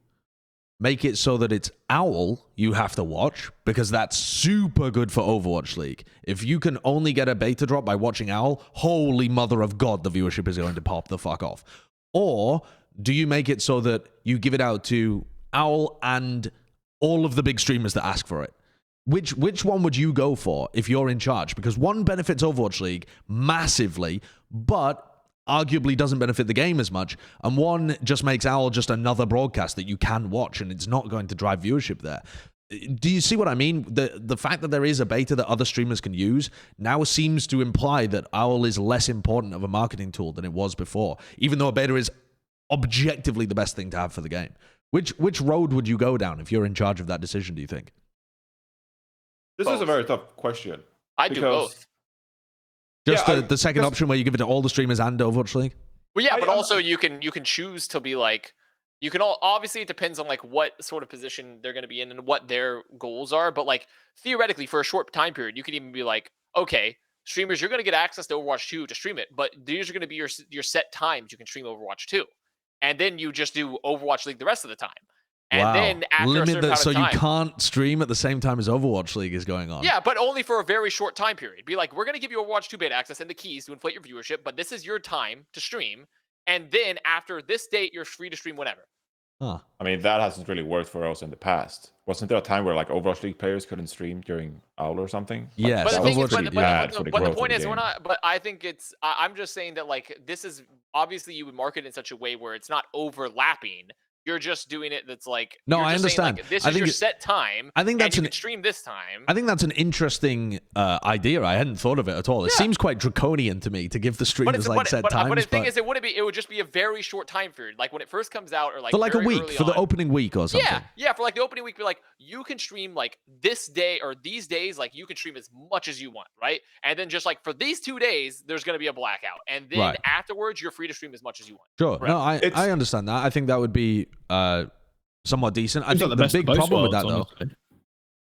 make it so that it's OWL you have to watch, because that's super good for Overwatch League? If you can only get a beta drop by watching OWL, holy mother of God, the viewership is going to pop the fuck off. Or do you make it so that you give it out to OWL and all of the big streamers that ask for it? Which one would you go for if you're in charge? Because one benefits Overwatch League massively, but arguably doesn't benefit the game as much. And one just makes OWL just another broadcast that you can watch, and it's not going to drive viewership there. Do you see what I mean? The fact that there is a beta that other streamers can use now seems to imply that OWL is less important of a marketing tool than it was before, even though a beta is objectively the best thing to have for the game. Which road would you go down if you're in charge of that decision, do you think? This is a very tough question. I do both. Just the second option where you give it to all the streamers and Overwatch League? Well, yeah, but also you can choose to be like, you can obviously it depends on like what sort of position they're going to be in and what their goals are. But like theoretically, for a short time period, you could even be like, okay, streamers, you're going to get access to Overwatch 2 to stream it, but these are going to be your set times you can stream Overwatch 2, and then you just do Overwatch League the rest of the time. And then after a certain amount so of time, you can't stream at the same time as Overwatch League is going on. Yeah, but only for a very short time period. Be like, we're going to give you Overwatch 2 beta access and the keys to inflate your viewership, but this is your time to stream. And then after this date, you're free to stream whenever. Huh. I mean, that hasn't really worked for us in the past. Wasn't there a time where like Overwatch League players couldn't stream during OWL or something? Yes, But the thing is, Overwatch League, but the point is, we're not. But I think it's. I'm just saying that like this is obviously you would market it in such a way where it's not overlapping. You're just doing it. That's like no, I understand. Saying, like, this is your set time. I think that's and you can stream this time. I think that's an interesting idea. I hadn't thought of it at all. It seems quite draconian to me to give the streamers like set times. But the thing is, it wouldn't be. It would just be a very short time period, like when it first comes out, or like for like a very week, for the opening week or something. Yeah, for like the opening week, be like you can stream like this day or these days, like you can stream as much as you want, right? And then just like for these 2 days, there's gonna be a blackout, and then afterwards, you're free to stream as much as you want. Sure. Right? No, I understand that. I think that would be somewhat decent. I think the big problem with that,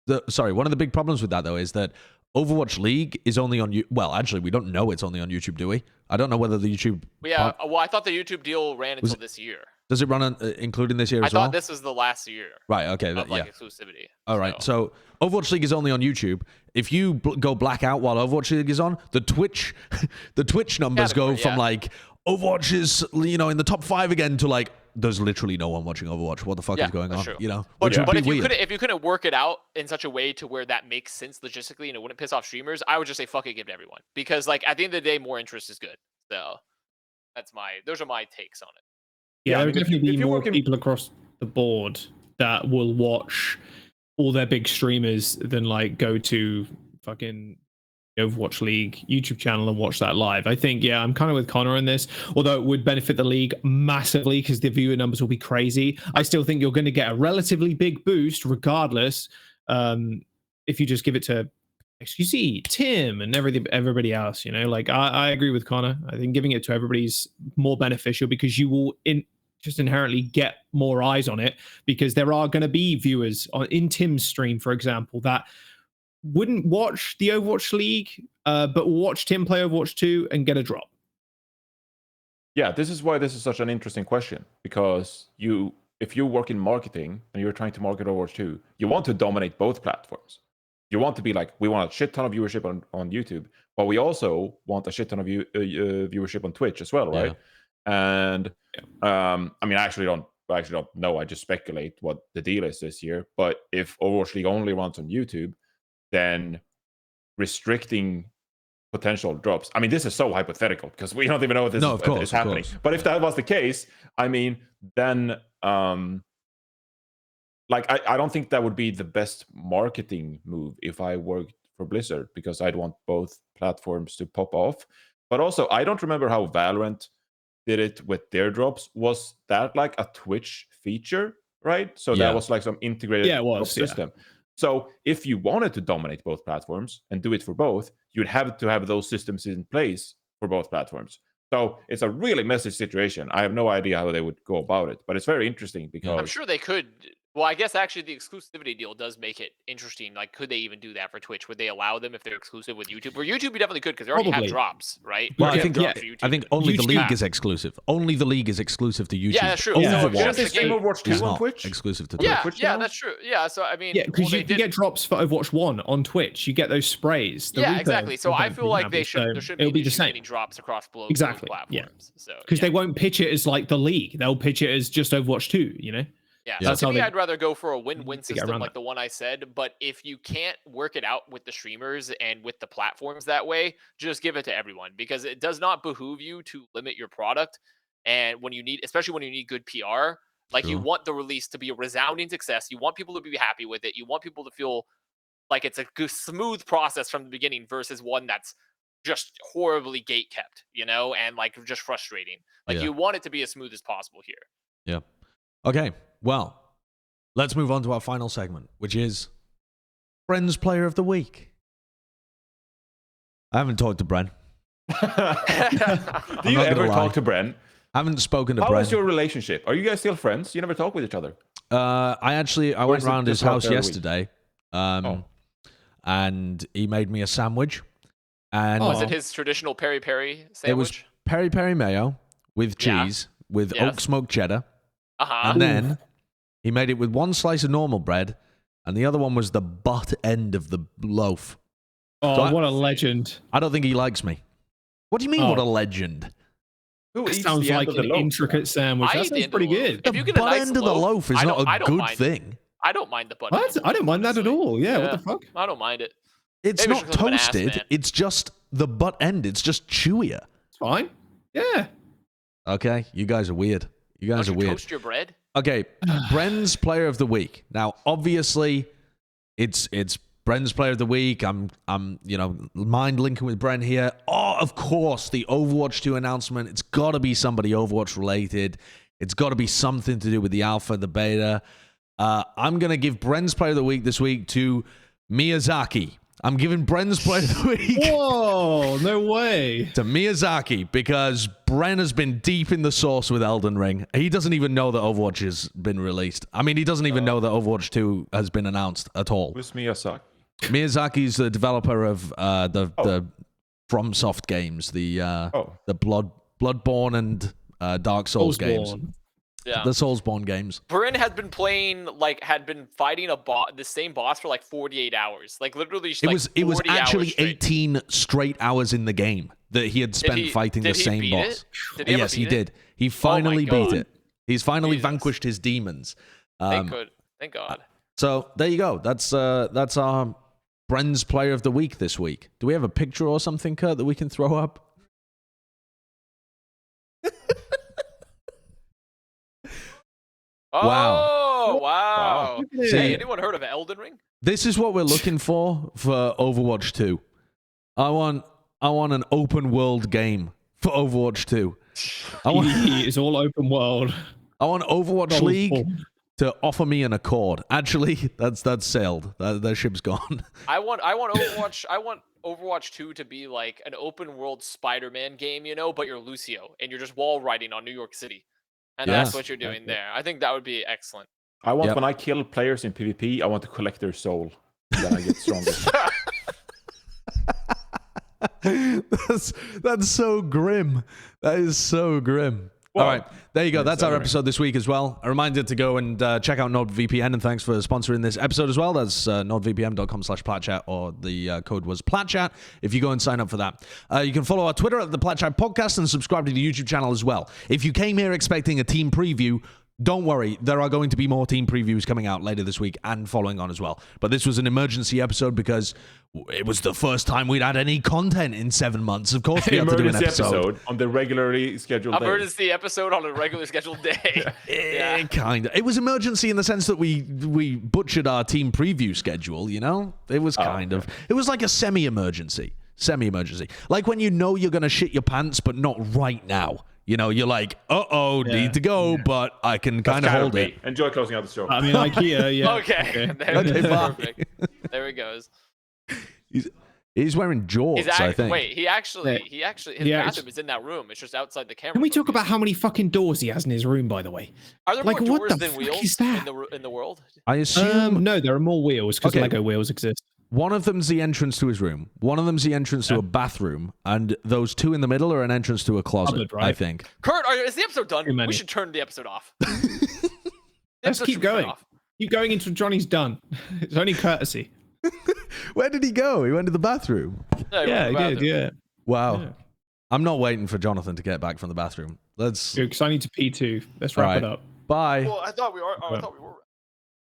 though, one of the big problems with that, though, is that Overwatch League is only on well, actually, we don't know it's only on YouTube, do we? I don't know whether the YouTube. Yeah, well, I thought the YouTube deal ran until this year. Does it run including this year as well? I thought this was the last year. Right. Okay. Of, like, exclusivity. All right. So Overwatch League is only on YouTube. If you go blackout while Overwatch League is on, the Twitch numbers go from like Overwatch is in the top 5 again to like there's literally no one watching Overwatch. What the fuck is going on? True. But if you couldn't work it out in such a way to where that makes sense logistically and it wouldn't piss off streamers, I would just say fuck it, give it to everyone, because like at the end of the day, more interest is good. So those are my takes on it. Yeah, there will definitely be more people across the board that will watch all their big streamers than like go to fucking Overwatch League YouTube channel and watch that live. I think, I'm kind of with Connor on this, although it would benefit the league massively because the viewer numbers will be crazy. I still think you're going to get a relatively big boost regardless if you just give it to XQC, Tim, and everybody else. Like I agree with Connor. I think giving it to everybody's more beneficial because you will just inherently get more eyes on it, because there are going to be viewers in Tim's stream, for example, that wouldn't watch the Overwatch League, but will watch Tim play Overwatch 2 and get a drop. Yeah, this is why this is such an interesting question, because if you work in marketing and you're trying to market Overwatch 2, you want to dominate both platforms. You want to be like, we want a shit ton of viewership on YouTube, but we also want a shit ton of viewership on Twitch as well, right? And I mean, I actually don't know. I just speculate what the deal is this year. But if Overwatch League only runs on YouTube, then restricting potential drops. I mean, this is so hypothetical because we don't even know if this is happening. But if that was the case, I mean, then I don't think that would be the best marketing move if I worked for Blizzard, because I'd want both platforms to pop off. But also, I don't remember how Valorant did it with their drops. Was that like a Twitch feature, right? So that was like some integrated system. So if you wanted to dominate both platforms and do it for both, you'd have to have those systems in place for both platforms. So it's a really messy situation. I have no idea how they would go about it, but it's very interesting because I'm sure they could. Well, I guess actually the exclusivity deal does make it interesting. Like, could they even do that for Twitch? Would they allow them if they're exclusive with YouTube? For YouTube, you definitely could, because they already have drops, right? Well, I think only the league is exclusive. Only the league is exclusive to YouTube. Yeah, that's true. Overwatch 2 on Twitch? Exclusive to Twitch. Yeah, that's true. Yeah, so I mean, because you get drops for Overwatch 1 on Twitch. You get those sprays. Exactly. So I feel like there should be the same drops across both platforms. Yeah, because they won't pitch it as like the league. They'll pitch it as just Overwatch 2. Yeah, so to me, I'd rather go for a win-win system like the one I said. But if you can't work it out with the streamers and with the platforms that way, just give it to everyone, because it does not behoove you to limit your product. And especially when you need good PR, you want the release to be a resounding success. You want people to be happy with it. You want people to feel like it's a good, smooth process from the beginning versus one that's just horribly gate kept, and just frustrating. You want it to be as smooth as possible here. Yeah. Okay. Well, let's move on to our final segment, which is Bren's Player of the Week. I haven't talked to Bren. Do you ever talk to Bren? Haven't spoken to How Bren. is your relationship? Are you guys still friends? You never talk with each other. I Or went is it round his just out house there every week? yesterday, and he made me a sandwich. And Was it his traditional peri peri sandwich? it was peri peri mayo with Yeah. cheese, with Yes. oak smoked cheddar. Uh-huh. And then he made it with one slice of normal bread, and the other one was the butt end of the loaf. Oh, So what a legend. I don't think he likes me. What do you mean, Oh. what a legend? Who That eats sounds the end like of the an loaf? intricate sandwich. I That eat the sounds end pretty of the loaf. good. If The you get a butt nice end of the loaf, loaf is I not don't- I a don't good mind. thing. I don't mind the butt. What? end of the I don't loaf, mind that at honestly. all. Yeah, what the fuck? I don't mind it. It's Maybe not because I'm an ass toasted. man. It's just the butt end. It's just chewier. It's fine. Yeah. Okay, you guys are weird. You guys Don't are you weird. toast your bread? Okay, Bren's player of the week. Now, obviously, it's Bren's player of the week. I'm mind linking with Bren here. Oh, of course, the Overwatch 2 announcement. It's got to be somebody Overwatch related. It's got to be something to do with the alpha, the beta. I'm gonna give Bren's player of the week this week to Miyazaki. I'm giving Bren's player of the week Whoa, no way. to Miyazaki because Bren has been deep in the source with Elden Ring. He doesn't even know that Overwatch has been released. I mean, he doesn't even know that Overwatch 2 has been announced at all. Who's Miyazaki? Miyazaki's the developer of the FromSoft games, the Bloodborne and Dark Souls games, Soulsborne. Yeah. the Soulsborne games. Bren had been fighting the same boss for like 48 hours. Like literally It was 40 hours actually straight. 18 straight hours in the game that he had spent fighting the did he same beat boss. it? Did he ever Yes, he beat it? did. He finally beat God. it. He's finally Jesus. vanquished his demons. Thank God. So there you go. That's our Bren's player of the week this week. Do we have a picture or something, Kurt, that we can throw up? Oh, wow. Look at See, it. Hey, anyone heard of Elden Ring? This is what we're looking for Overwatch 2. I want an open world game for Overwatch 2. I want It's all open world. Overwatch Not League full. to offer me an Accord. Actually, that's sailed. That ship's gone. I want Overwatch. I want Overwatch 2 to be like an open world Spider-Man game, but you're Lucio and you're just wall riding on New York City, and Yeah. that's what you're doing there. I think that would be excellent. I want Yep. when I kill players in PvP, I want to collect their soul. Then I get stronger. That's so grim. That is so grim. Well, all right, there you go. That's our anyway. episode this week as well. A reminder to go and check out NordVPN, and thanks for sponsoring this episode as well. That's nordvpn.com/Plat Chat, or the code was Plat Chat if you go and sign up for that. You can follow our Twitter at the Plat Chat Podcast and subscribe to the YouTube channel as well. If you came here expecting a team preview, don't worry, there are going to be more team previews coming out later this week and following on as well. But this was an emergency episode because it was the first time we'd had any content in 7 months. Of course, we had to do an Emergency episode. on the regularly scheduled day. Emergency episode on a regular scheduled day. Yeah. Kind of. It was emergency in the sense that we butchered our team preview schedule, It was kind of. It was like a semi-emergency. Like when you're going to shit your pants, but not right now. You're like, need to go, but I can kind of hold it. Enjoy closing out the show. I mean, IKEA, yeah. Okay. Okay, bye. Perfect. There he goes. He's wearing jorts, I think. Wait, his Yeah, bathroom is in that room. It's just outside the camera. Can we talk about how many fucking doors he has in his room, by the way? Are there like, more what doors the than fuck wheels is that? in the world? I assume No, there are more wheels because Okay. Lego wheels exist. one of them's the entrance to his room. One of them's the entrance to a bathroom. And those two in the middle are an entrance to a closet, Cupboard, right? I think. Kurt, is the episode done? Too many. We should turn the episode off. Let's Episode keep should be turned going. off. Keep going until Johnny's done. It's only courtesy. Where did he go? He went to the bathroom. Yeah, he did, yeah. Wow. Yeah. I'm not waiting for Jonathan to get back from the bathroom. Let's. Because I need to pee too. Let's All wrap right. it up. Bye. Well, I thought we were.